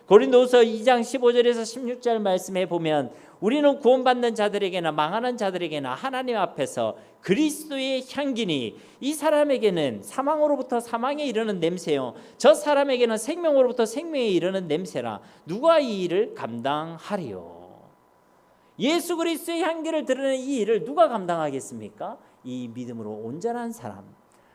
고린도후서 2장 15절에서 16절 말씀에 보면 우리는 구원받는 자들에게나 망하는 자들에게나 하나님 앞에서 그리스도의 향기니 이 사람에게는 사망으로부터 사망에 이르는 냄새요, 저 사람에게는 생명으로부터 생명에 이르는 냄새라. 누가 이 일을 감당하리요? 예수 그리스도의 향기를 드러내는 이 일을 누가 감당하겠습니까? 이 믿음으로 온전한 사람,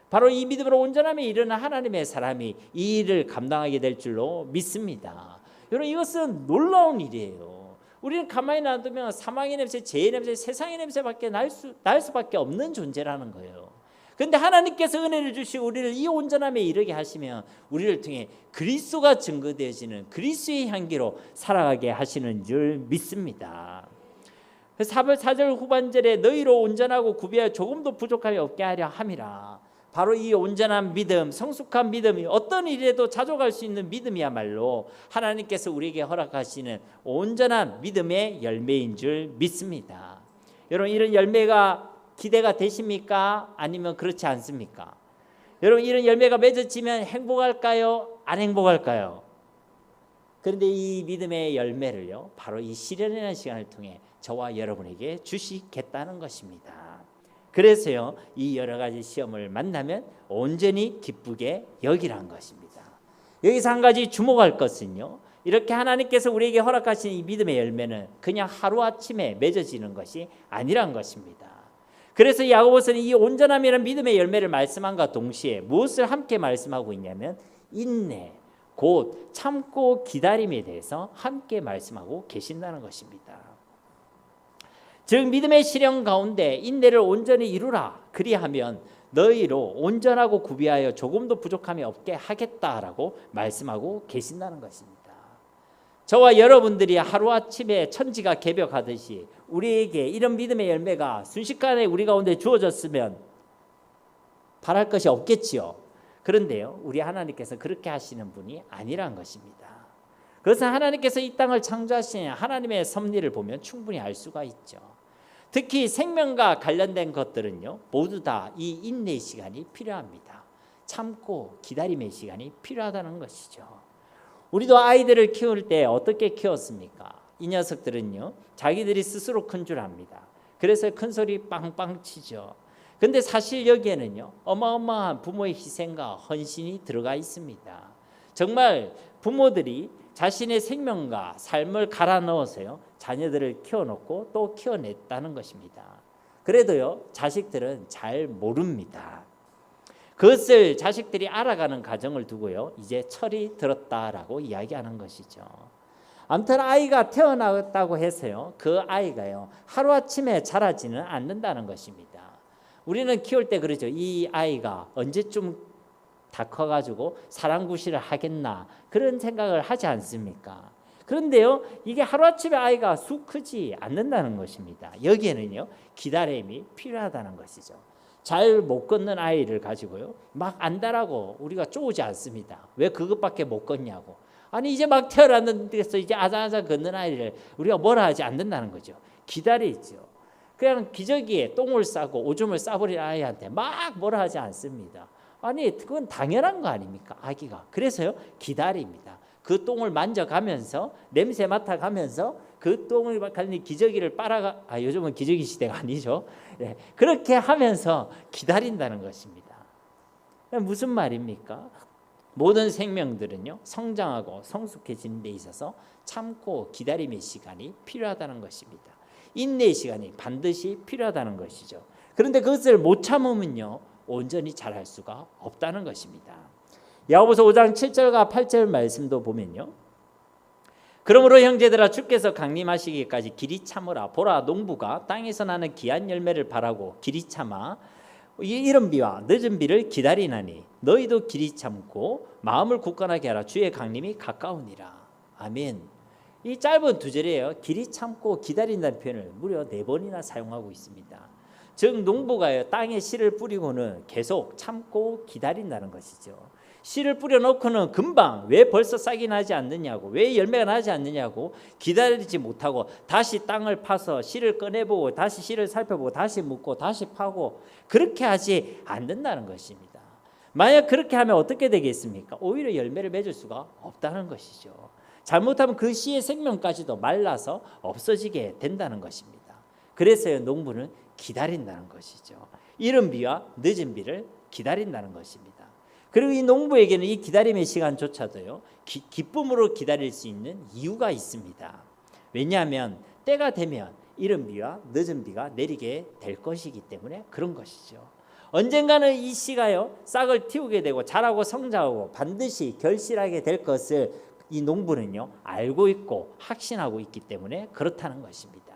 바로 이 믿음으로 온전함에 이르는 하나님의 사람이 이 일을 감당하게 될 줄로 믿습니다. 여러분, 이것은 놀라운 일이에요. 우리는 가만히 놔두면 사망의 냄새, 죄의 냄새, 세상의 냄새밖에 날 수밖에 없는 존재라는 거예요. 그런데 하나님께서 은혜를 주시고 우리를 이 온전함에 이르게 하시면 우리를 통해 그리스도가 증거되어지는 그리스도의 향기로 살아가게 하시는 줄 믿습니다. 4절 후반절에 너희로 온전하고 구비하여 조금도 부족함이 없게 하려 함이라. 바로 이 온전한 믿음, 성숙한 믿음이 어떤 일에도 자족할 수 있는 믿음이야말로 하나님께서 우리에게 허락하시는 온전한 믿음의 열매인 줄 믿습니다. 여러분, 이런 열매가 기대가 되십니까? 아니면 그렇지 않습니까? 여러분, 이런 열매가 맺어지면 행복할까요? 안 행복할까요? 그런데 이 믿음의 열매를요, 바로 이 시련이라는 시간을 통해 저와 여러분에게 주시겠다는 것입니다. 그래서요, 이 여러 가지 시험을 만나면 온전히 기쁘게 여기란 것입니다. 여기서 한 가지 주목할 것은요, 이렇게 하나님께서 우리에게 허락하신 이 믿음의 열매는 그냥 하루아침에 맺어지는 것이 아니란 것입니다. 그래서 야고보서는 이 온전함이라는 믿음의 열매를 말씀함과 동시에 무엇을 함께 말씀하고 있냐면 인내, 곧 참고 기다림에 대해서 함께 말씀하고 계신다는 것입니다. 즉 믿음의 실현 가운데 인내를 온전히 이루라. 그리하면 너희로 온전하고 구비하여 조금도 부족함이 없게 하겠다라고 말씀하고 계신다는 것입니다. 저와 여러분들이 하루아침에 천지가 개벽하듯이 우리에게 이런 믿음의 열매가 순식간에 우리 가운데 주어졌으면 바랄 것이 없겠지요. 그런데요, 우리 하나님께서 그렇게 하시는 분이 아니란 것입니다. 그것은 하나님께서 이 땅을 창조하신 하나님의 섭리를 보면 충분히 알 수가 있죠. 특히 생명과 관련된 것들은요, 모두 다 이 인내의 시간이 필요합니다. 참고 기다림의 시간이 필요하다는 것이죠. 우리도 아이들을 키울 때 어떻게 키웠습니까? 이 녀석들은요, 자기들이 스스로 큰 줄 압니다. 그래서 큰 소리 빵빵 치죠. 근데 사실 여기에는요, 어마어마한 부모의 희생과 헌신이 들어가 있습니다. 정말 부모들이 자신의 생명과 삶을 갈아 넣어서요, 자녀들을 키워놓고 또 키워냈다는 것입니다. 그래도요, 자식들은 잘 모릅니다. 그것을 자식들이 알아가는 과정을 두고요, 이제 철이 들었다라고 이야기하는 것이죠. 아무튼 아이가 태어났다고 해서요, 그 아이가요, 하루아침에 자라지는 않는다는 것입니다. 우리는 키울 때 그러죠. 이 아이가 언제쯤 다 커가지고 사랑구실을 하겠나, 그런 생각을 하지 않습니까? 그런데요, 이게 하루아침에 아이가 쑥 크지 않는다는 것입니다. 여기에는요, 기다림이 필요하다는 것이죠. 잘 못 걷는 아이를 가지고요, 막 안다라고 우리가 쪼우지 않습니다. 왜 그것밖에 못 걷냐고. 아니 이제 막 태어났는데서 이제 아자아자 걷는 아이를 우리가 뭐라 하지 않는다는 거죠. 기다리죠. 그냥 기저귀에 똥을 싸고 오줌을 싸버린 아이한테 막 뭐라 하지 않습니다. 아니 그건 당연한 거 아닙니까? 아기가. 그래서요, 기다립니다. 그 똥을 만져가면서 냄새 맡아가면서 그 똥을 관련 기저귀를 빨아가, 요즘은 기저귀 시대가 아니죠. 네, 그렇게 하면서 기다린다는 것입니다. 무슨 말입니까? 모든 생명들은요, 성장하고 성숙해지는 데 있어서 참고 기다림의 시간이 필요하다는 것입니다. 인내의 시간이 반드시 필요하다는 것이죠. 그런데 그것을 못 참으면요, 온전히 잘할 수가 없다는 것입니다. 야고보서 5장 7절과 8절 말씀도 보면요, 그러므로 형제들아 주께서 강림하시기까지 길이 참으라. 보라 농부가 땅에서 나는 귀한 열매를 바라고 길이 참아 이른 비와 늦은 비를 기다리나니 너희도 길이 참고 마음을 굳건하게 하라. 주의 강림이 가까우니라. 아멘. 이 짧은 두 절이에요. 길이 참고 기다린다는 표현을 무려 4번이나 사용하고 있습니다. 즉 농부가요, 땅에 씨를 뿌리고는 계속 참고 기다린다는 것이죠. 씨를 뿌려놓고는 금방 왜 벌써 싹이 나지 않느냐고, 왜 열매가 나지 않느냐고 기다리지 못하고 다시 땅을 파서 씨를 꺼내보고 다시 씨를 살펴보고 다시 묻고 다시 파고 그렇게 하지 않는다는 것입니다. 만약 그렇게 하면 어떻게 되겠습니까? 오히려 열매를 맺을 수가 없다는 것이죠. 잘못하면 그 씨의 생명까지도 말라서 없어지게 된다는 것입니다. 그래서요, 농부는 기다린다는 것이죠. 이른 비와 늦은 비를 기다린다는 것입니다. 그리고 이 농부에게는 이 기다림의 시간조차도요, 기쁨으로 기다릴 수 있는 이유가 있습니다. 왜냐하면 때가 되면 이른 비와 늦은 비가 내리게 될 것이기 때문에 그런 것이죠. 언젠가는 이 씨가요, 싹을 틔우게 되고 자라고 성장하고 반드시 결실하게 될 것을 이 농부는요, 알고 있고 확신하고 있기 때문에 그렇다는 것입니다.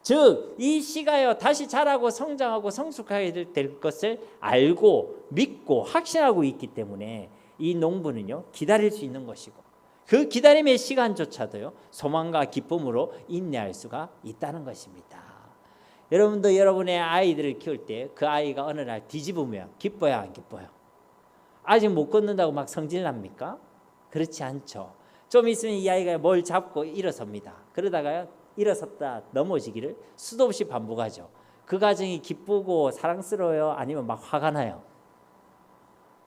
즉 이 씨가요, 다시 자라고 성장하고 성숙하게 될 것을 알고 믿고 확신하고 있기 때문에 이 농부는요, 기다릴 수 있는 것이고 그 기다림의 시간조차도요, 소망과 기쁨으로 인내할 수가 있다는 것입니다. 여러분도 여러분의 아이들을 키울 때 그 아이가 어느 날 뒤집으면 기뻐요, 안 기뻐요? 아직 못 걷는다고 막 성질납니까? 그렇지 않죠. 좀 있으면 이 아이가 뭘 잡고 일어섭니다. 그러다가요, 일어섰다 넘어지기를 수도 없이 반복하죠. 그 과정이 기쁘고 사랑스러워요? 아니면 막 화가 나요?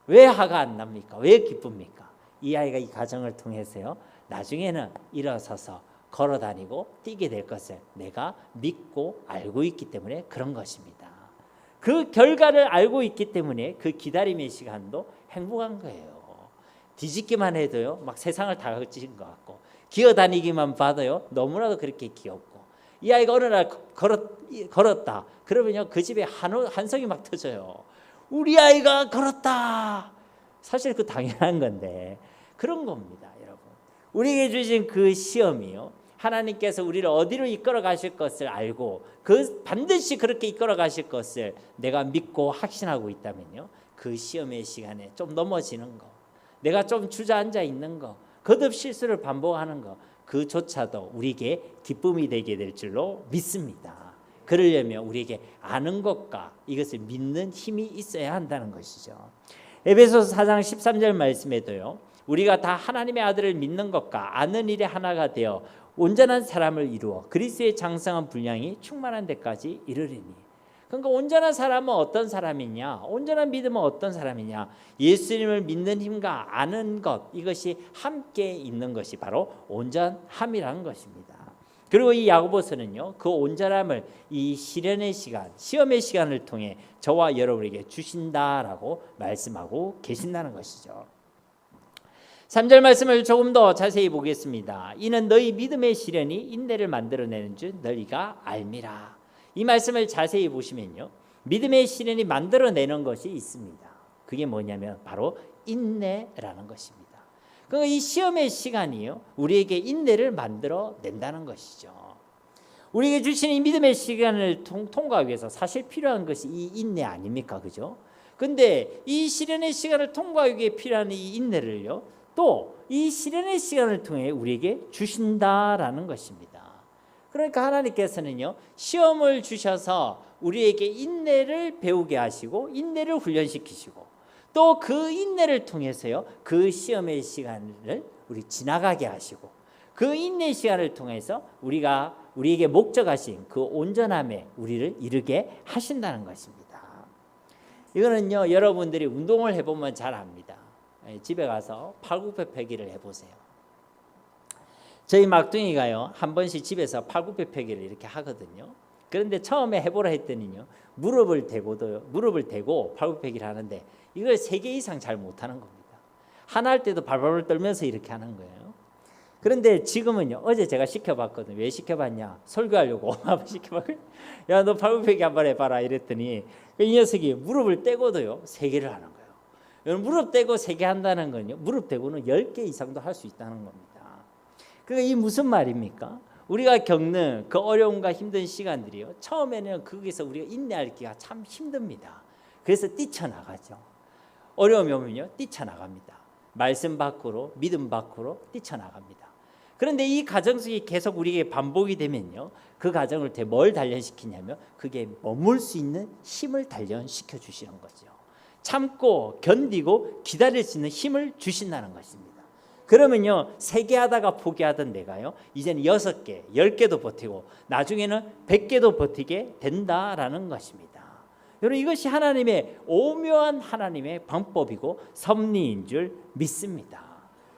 왜 화가 안 납니까? 왜 기쁩니까? 이 아이가 이 과정을 통해서요, 나중에는 일어서서 걸어다니고 뛰게 될 것을 내가 믿고 알고 있기 때문에 그런 것입니다. 그 결과를 알고 있기 때문에 그 기다림의 시간도 행복한 거예요. 뒤집기만 해도요, 막 세상을 다 거치는 것 같고 기어다니기만 봐도요, 너무나도 그렇게 귀엽고 이 아이가 어느 날 걸었다 그러면요, 그 집에 한성이 막 터져요. 우리 아이가 걸었다. 사실 그 당연한 건데 그런 겁니다, 여러분. 우리에게 주신 그 시험이요, 하나님께서 우리를 어디로 이끌어 가실 것을 알고 그 반드시 그렇게 이끌어 가실 것을 내가 믿고 확신하고 있다면요, 그 시험의 시간에 좀 넘어지는 거, 내가 좀 주저앉아 있는 거, 거듭 실수를 반복하는 거, 그조차도 우리에게 기쁨이 되게 될 줄로 믿습니다. 그러려면 우리에게 아는 것과 이것을 믿는 힘이 있어야 한다는 것이죠. 에베소서 4장 13절 말씀에도요, 우리가 다 하나님의 아들을 믿는 것과 아는 일에 하나가 되어 온전한 사람을 이루어 그리스도의 장성한 분량이 충만한 데까지 이르리니. 그러니까 온전한 사람은 어떤 사람이냐, 온전한 믿음은 어떤 사람이냐, 예수님을 믿는 힘과 아는 것, 이것이 함께 있는 것이 바로 온전함이라는 것입니다. 그리고 이 야고보서는요, 그 온전함을 이 시련의 시간, 시험의 시간을 통해 저와 여러분에게 주신다라고 말씀하고 계신다는 것이죠. 3절 말씀을 조금 더 자세히 보겠습니다. 이는 너희 믿음의 시련이 인내를 만들어내는 줄 너희가 알미라. 이 말씀을 자세히 보시면요, 믿음의 시련이 만들어내는 것이 있습니다. 그게 뭐냐면 바로 인내라는 것입니다. 그러니까 이 시험의 시간이요, 우리에게 인내를 만들어낸다는 것이죠. 우리에게 주신 이 믿음의 시간을 통과하기 위해서 사실 필요한 것이 이 인내 아닙니까? 그죠? 근데 이 시련의 시간을 통과하기 위해 필요한 이 인내를요, 또 이 시련의 시간을 통해 우리에게 주신다라는 것입니다. 그러니까 하나님께서는요, 시험을 주셔서 우리에게 인내를 배우게 하시고 인내를 훈련시키시고 또 그 인내를 통해서요, 그 시험의 시간을 우리 지나가게 하시고 그 인내 시간을 통해서 우리에게 목적하신 그 온전함에 우리를 이르게 하신다는 것입니다. 이거는요, 여러분들이 운동을 해보면 잘 압니다. 집에 가서 팔굽혀펴기를 해보세요. 저희 막둥이가요, 한 번씩 집에서 팔굽혀펴기를 이렇게 하거든요. 그런데 처음에 해보라 했더니요, 무릎을 대고 팔굽혀펴기를 하는데 이걸 3개 이상 잘 못하는 겁니다. 하나 할 때도 발발을 떨면서 이렇게 하는 거예요. 그런데 지금은요, 어제 제가 시켜봤거든요. 왜 시켜봤냐, 설교하려고 한번 시켜봤거든요. 야, 너 팔굽혀펴기 한번 해봐라 이랬더니 이 녀석이 무릎을 떼고도요 3개를 하는 거예요. 무릎 떼고 3개 한다는 건요, 무릎 떼고는 10개 이상도 할 수 있다는 겁니다. 그러니까 이 무슨 말입니까? 우리가 겪는 그 어려움과 힘든 시간들이요, 처음에는 거기서 우리가 인내하기가 참 힘듭니다. 그래서 뛰쳐나가죠. 어려움이 오면요, 뛰쳐나갑니다. 말씀 밖으로, 믿음 밖으로 뛰쳐나갑니다. 그런데 이 가정 속에 계속 우리에게 반복이 되면요, 그 가정을 뭘 단련시키냐면 그게 머물 수 있는 힘을 단련시켜 주시는 거죠. 참고 견디고 기다릴 수 있는 힘을 주신다는 것입니다. 그러면요, 3개 하다가 포기하던 내가요, 이제는 6개, 10개도 버티고 나중에는 100개도 버티게 된다라는 것입니다. 여러분, 이것이 하나님의 오묘한 하나님의 방법이고 섭리인 줄 믿습니다.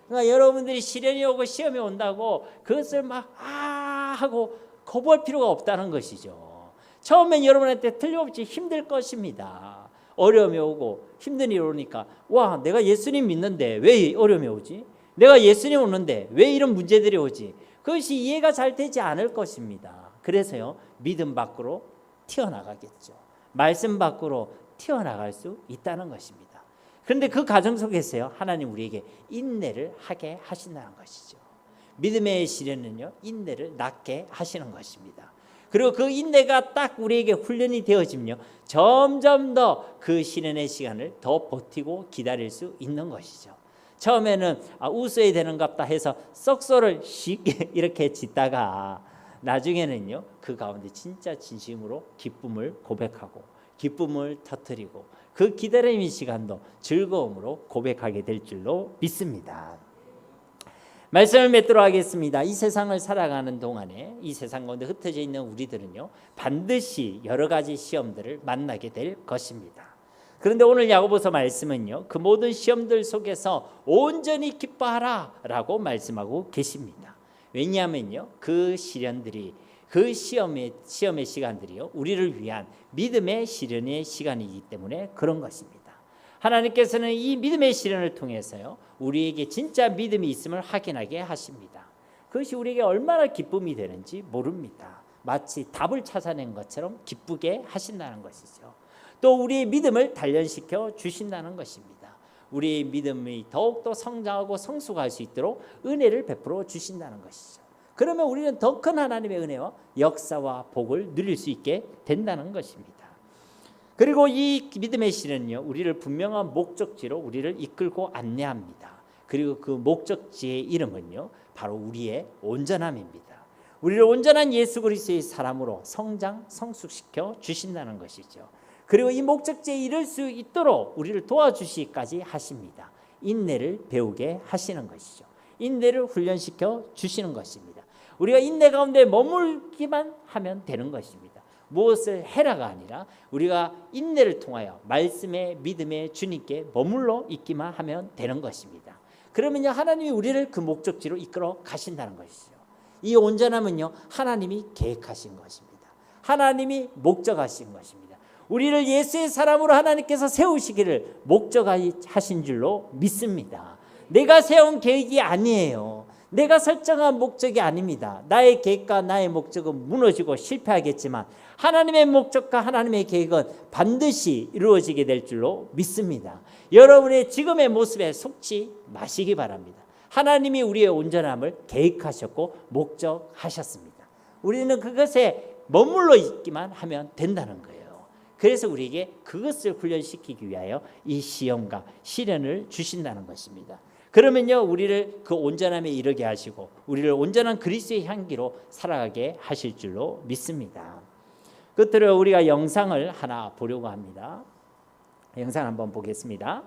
그러니까 여러분들이 시련이 오고 시험이 온다고 그것을 막 하고 거부할 필요가 없다는 것이죠. 처음엔 여러분한테 틀림없이 힘들 것입니다. 어려움이 오고 힘든 일이 오니까, 와, 내가 예수님 믿는데 왜 어려움이 오지? 내가 예수님 오는데 왜 이런 문제들이 오지? 그것이 이해가 잘 되지 않을 것입니다. 그래서요, 믿음 밖으로 튀어나가겠죠. 말씀 밖으로 튀어나갈 수 있다는 것입니다. 그런데 그 과정 속에서요, 하나님 우리에게 인내를 하게 하신다는 것이죠. 믿음의 시련은요, 인내를 낳게 하시는 것입니다. 그리고 그 인내가 딱 우리에게 훈련이 되어지면요, 점점 더 그 시련의 시간을 더 버티고 기다릴 수 있는 것이죠. 처음에는 웃어야 되는갑다 해서 썩소를 쉽게 이렇게 짓다가 나중에는요, 그 가운데 진짜 진심으로 기쁨을 고백하고 기쁨을 터뜨리고 그 기다림의 시간도 즐거움으로 고백하게 될 줄로 믿습니다. 말씀을 맺도록 하겠습니다. 이 세상을 살아가는 동안에 이 세상 가운데 흩어져 있는 우리들은요, 반드시 여러 가지 시험들을 만나게 될 것입니다. 그런데 오늘 야고보서 말씀은요, 그 모든 시험들 속에서 온전히 기뻐하라 라고 말씀하고 계십니다. 왜냐하면요, 그 시련들이, 그 시험의 시간들이요, 우리를 위한 믿음의 시련의 시간이기 때문에 그런 것입니다. 하나님께서는 이 믿음의 시련을 통해서요, 우리에게 진짜 믿음이 있음을 확인하게 하십니다. 그것이 우리에게 얼마나 기쁨이 되는지 모릅니다. 마치 답을 찾아낸 것처럼 기쁘게 하신다는 것이죠. 또 우리의 믿음을 단련시켜 주신다는 것입니다. 우리의 믿음이 더욱더 성장하고 성숙할 수 있도록 은혜를 베풀어 주신다는 것이죠. 그러면 우리는 더 큰 하나님의 은혜와 역사와 복을 누릴 수 있게 된다는 것입니다. 그리고 이 믿음의 실은요, 우리를 분명한 목적지로 우리를 이끌고 안내합니다. 그리고 그 목적지의 이름은요, 바로 우리의 온전함입니다. 우리를 온전한 예수 그리스도의 사람으로 성장, 성숙시켜 주신다는 것이죠. 그리고 이 목적지에 이를 수 있도록 우리를 도와주시기까지 하십니다. 인내를 배우게 하시는 것이죠. 인내를 훈련시켜 주시는 것입니다. 우리가 인내 가운데 머물기만 하면 되는 것입니다. 무엇을 해라가 아니라 우리가 인내를 통하여 말씀의 믿음의 주님께 머물러 있기만 하면 되는 것입니다. 그러면요, 하나님이 우리를 그 목적지로 이끌어 가신다는 것이죠. 이 온전함은요, 하나님이 계획하신 것입니다. 하나님이 목적하신 것입니다. 우리를 예수의 사람으로 하나님께서 세우시기를 목적하신 줄로 믿습니다. 내가 세운 계획이 아니에요. 내가 설정한 목적이 아닙니다. 나의 계획과 나의 목적은 무너지고 실패하겠지만 하나님의 목적과 하나님의 계획은 반드시 이루어지게 될 줄로 믿습니다. 여러분의 지금의 모습에 속지 마시기 바랍니다. 하나님이 우리의 온전함을 계획하셨고 목적하셨습니다. 우리는 그것에 머물러 있기만 하면 된다는 거예요. 그래서 우리에게 그것을 훈련시키기 위하여 이 시험과 시련을 주신다는 것입니다. 그러면요, 우리를 그 온전함에 이르게 하시고 우리를 온전한 그리스도의 향기로 살아가게 하실 줄로 믿습니다. 끝으로 우리가 영상을 하나 보려고 합니다. 영상 한번 보겠습니다.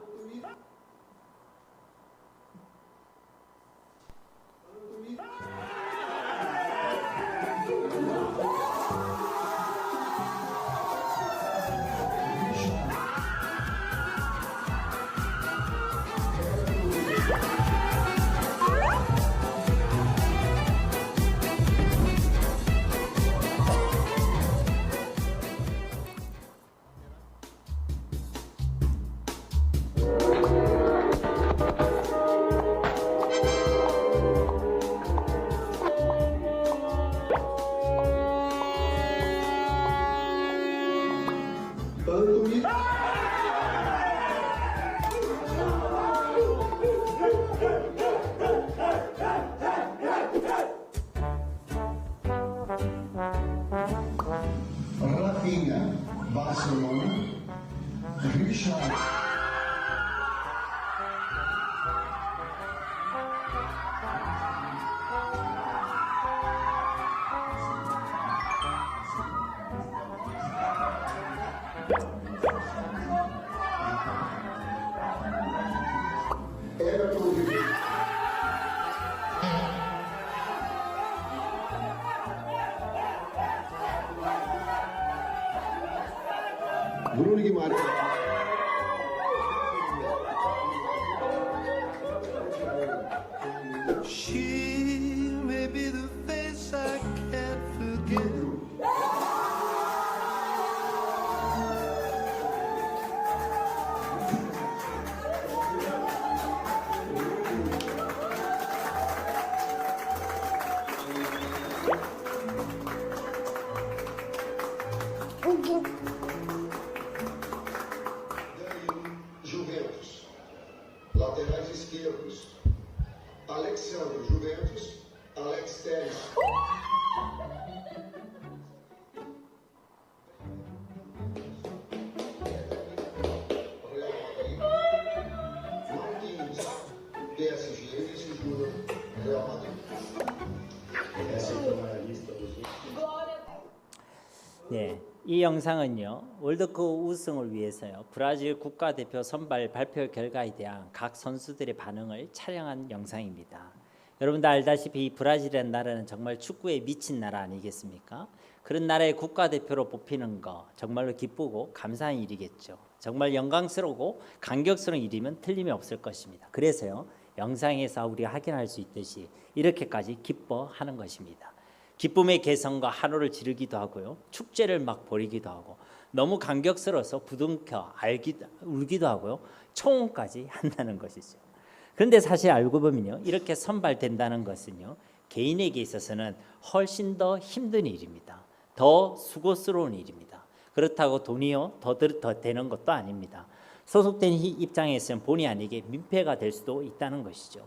Rafinha, Barcelona, Richard. Bruno Guimarães. She may be the face I can't forget. Juventus. Laterais esquerdos. Alexandre, Juventus. Alex Telles. Real Madrid. Marquinhos. PSG, Vinícius Júnior. Real Madrid. Essa é a lista dos. 네, 이 영상은요, 월드컵 우승을 위해서요, 브라질 국가대표 선발 발표 결과에 대한 각 선수들의 반응을 촬영한 영상입니다. 여러분들 알다시피 이 브라질이라는 나라는 정말 축구에 미친 나라 아니겠습니까? 그런 나라의 국가대표로 뽑히는 거 정말로 기쁘고 감사한 일이겠죠. 정말 영광스러우고 감격스러운 일이면 틀림이 없을 것입니다. 그래서요, 영상에서 우리가 확인할 수 있듯이 이렇게까지 기뻐하는 것입니다. 기쁨의 개성과 한호를 지르기도 하고요, 축제를 막 벌이기도 하고, 너무 감격스러워서 부둥켜 울기도 하고요, 청혼까지 한다는 것이죠. 그런데 사실 알고 보면요, 이렇게 선발된다는 것은요, 개인에게 있어서는 훨씬 더 힘든 일입니다. 더 수고스러운 일입니다. 그렇다고 돈이요 더 되는 것도 아닙니다. 소속된 입장에서는 본의 아니게 민폐가 될 수도 있다는 것이죠.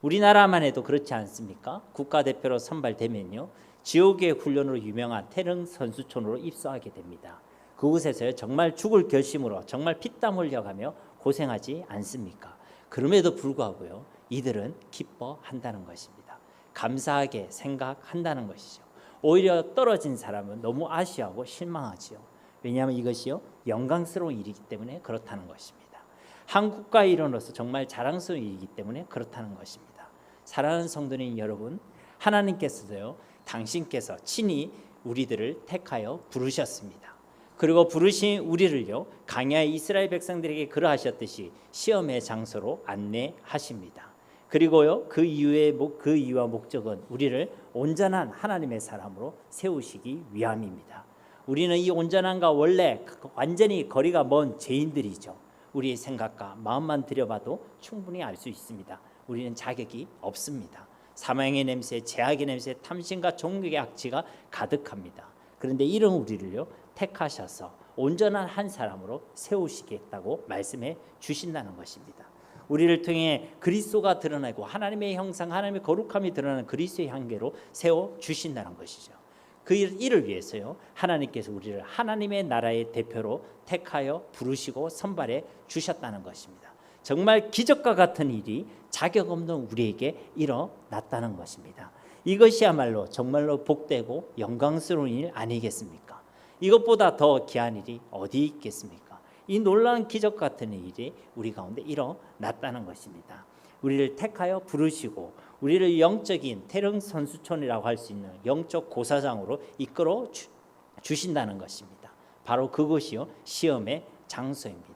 우리나라만 해도 그렇지 않습니까? 국가대표로 선발되면요, 지옥의 훈련으로 유명한 태릉 선수촌으로 입소하게 됩니다. 그곳에서 정말 죽을 결심으로 정말 피땀 흘려가며 고생하지 않습니까? 그럼에도 불구하고요, 이들은 기뻐한다는 것입니다. 감사하게 생각한다는 것이죠. 오히려 떨어진 사람은 너무 아쉬워하고 실망하지요. 왜냐하면 이것이요, 영광스러운 일이기 때문에 그렇다는 것입니다. 한 국가의 일원으로서 정말 자랑스러운 일이기 때문에 그렇다는 것입니다. 사랑하는 성도님 여러분, 하나님께서도요, 당신께서 친히 우리들을 택하여 부르셨습니다. 그리고 부르신 우리를요, 광야의 이스라엘 백성들에게 그러하셨듯이 시험의 장소로 안내하십니다. 그리고요, 그 이유와 목적은 우리를 온전한 하나님의 사람으로 세우시기 위함입니다. 우리는 이 온전함과 원래 완전히 거리가 먼 죄인들이죠. 우리의 생각과 마음만 들여봐도 충분히 알 수 있습니다. 우리는 자격이 없습니다. 사망의 냄새, 죄악의 냄새, 탐심과 종교의 악취가 가득합니다. 그런데 이런 우리를요, 택하셔서 온전한 한 사람으로 세우시겠다고 말씀해 주신다는 것입니다. 우리를 통해 그리스도가 드러나고 하나님의 형상, 하나님의 거룩함이 드러나는 그리스도의 향기로 세워 주신다는 것이죠. 그 일을 위해서요, 하나님께서 우리를 하나님의 나라의 대표로 택하여 부르시고 선발해 주셨다는 것입니다. 정말 기적과 같은 일이 자격 없는 우리에게 일어났다는 것입니다. 이것이야말로 정말로 복되고 영광스러운 일 아니겠습니까? 이것보다 더 귀한 일이 어디 있겠습니까? 이 놀라운 기적 같은 일이 우리 가운데 일어났다는 것입니다. 우리를 택하여 부르시고 우리를 영적인 태릉 선수촌이라고 할 수 있는 영적 고사장으로 이끌어 주신다는 것입니다. 바로 그것이요, 시험의 장소입니다.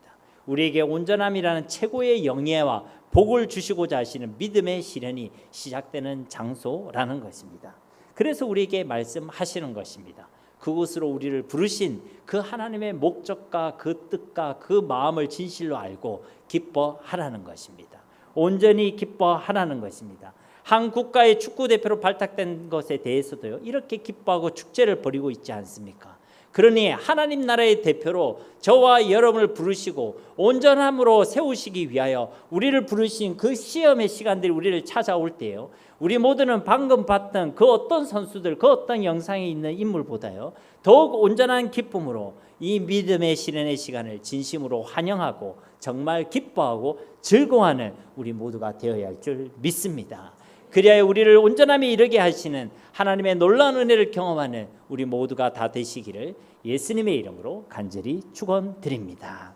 우리에게 온전함이라는 최고의 영예와 복을 주시고자 하시는 믿음의 시련이 시작되는 장소라는 것입니다. 그래서 우리에게 말씀하시는 것입니다. 그곳으로 우리를 부르신 그 하나님의 목적과 그 뜻과 그 마음을 진실로 알고 기뻐하라는 것입니다. 온전히 기뻐하라는 것입니다. 한 국가의 축구 대표로 발탁된 것에 대해서도요, 이렇게 기뻐하고 축제를 벌이고 있지 않습니까? 그러니 하나님 나라의 대표로 저와 여러분을 부르시고 온전함으로 세우시기 위하여 우리를 부르신 그 시험의 시간들이 우리를 찾아올 때요, 우리 모두는 방금 봤던 그 어떤 선수들, 그 어떤 영상에 있는 인물보다요, 더욱 온전한 기쁨으로 이 믿음의 시련의 시간을 진심으로 환영하고 정말 기뻐하고 즐거워하는 우리 모두가 되어야 할 줄 믿습니다. 그리하여 우리를 온전함에 이르게 하시는 하나님의 놀라운 은혜를 경험하는 우리 모두가 다 되시기를 예수님의 이름으로 간절히 축원드립니다.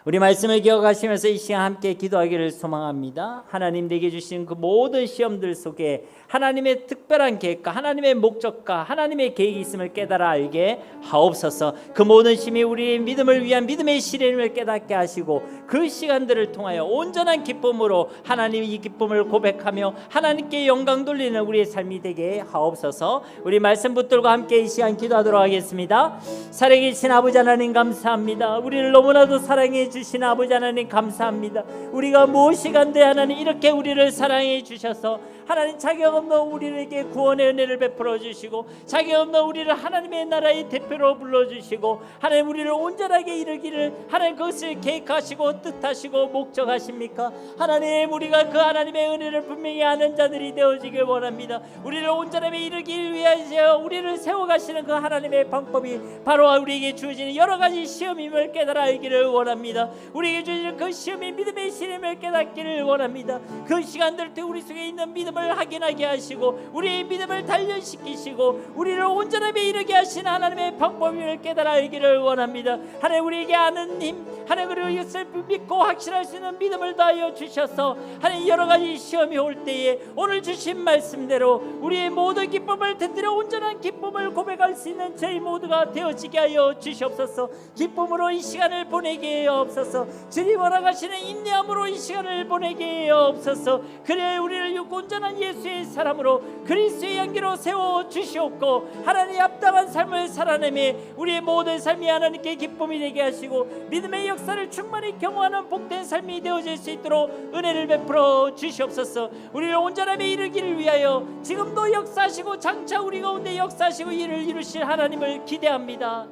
우리 말씀을 기억하시면서 이 시간 함께 기도하기를 소망합니다. 하나님 내게 주신 그 모든 시험들 속에 하나님의 특별한 계획과 하나님의 목적과 하나님의 계획이 있음을 깨달아 알게 하옵소서. 그 모든 심이 우리의 믿음을 위한 믿음의 시련을 깨닫게 하시고 그 시간들을 통하여 온전한 기쁨으로 하나님 이 기쁨을 고백하며 하나님께 영광 돌리는 우리의 삶이 되게 하옵소서. 우리 말씀 붙들고 함께 이 시간 기도하도록 하겠습니다. 살아계신 아버지 하나님 감사합니다. 우리를 너무나도 사랑해 주신 아버지 하나님 감사합니다. 우리가 무엇이 간데 하나님 이렇게 우리를 사랑해 주셔서 하나님 자격 없는 우리에게 구원의 은혜를 베풀어 주시고 자격 없는 우리를 하나님의 나라의 대표로 불러주시고 하나님 우리를 온전하게 이루기를 하나님 그것을 계획하시고 뜻하시고 목적하십니까? 하나님 우리가 그 하나님의 은혜를 분명히 아는 자들이 되어지길 원합니다. 우리를 온전함에 이르기 위하여 우리를 세워가시는 그 하나님의 방법이 바로 우리에게 주어지는 여러 가지 시험임을 깨달아 알기를 원합니다. 우리에게 주어지는 그 시험이 믿음의 시험을 깨닫기를 원합니다. 그 시간들 때 우리 속에 있는 믿음을 확인하게 하시고 우리의 믿음을 단련시키시고 우리를 온전함에 이르게 하신 하나님의 방법을 깨달아 알기를 원합니다. 하나님 우리에게 아는 힘 하나님 그리고 이것을 믿고 확신할 수 있는 믿음을 다하여 주셔서 하나님 여러 가지 시험이 올 때에 오늘 주신 말씀대로 우리의 모든 기쁨을 터뜨려 온전한 기쁨을 고백할 수 있는 저희 모두가 되어지게 하여 주시옵소서. 기쁨으로 이 시간을 보내게 하옵소서. 주님 원하시는 인내함으로 이 시간을 보내게 하옵소서. 그래 우리를 온전한 예수의 사람으로 그리스도의 향기로 세워 주시옵고 하나님 합당한 삶을 살아내며 우리의 모든 삶이 하나님께 기쁨이 되게 하시고 믿음의 역사를 충만히 경험하는 복된 삶이 되어질 수 있도록 은혜를 베풀어 주시옵소서. 우리를 온전함에 이르기를 위하여 지금도 역사하시고 장차 우리 가운데 역사하시고 이를 이루실 하나님을 기대합니다.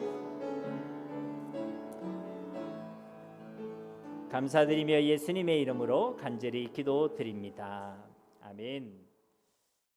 감사드리며 예수님의 이름으로 간절히 기도드립니다. 아멘.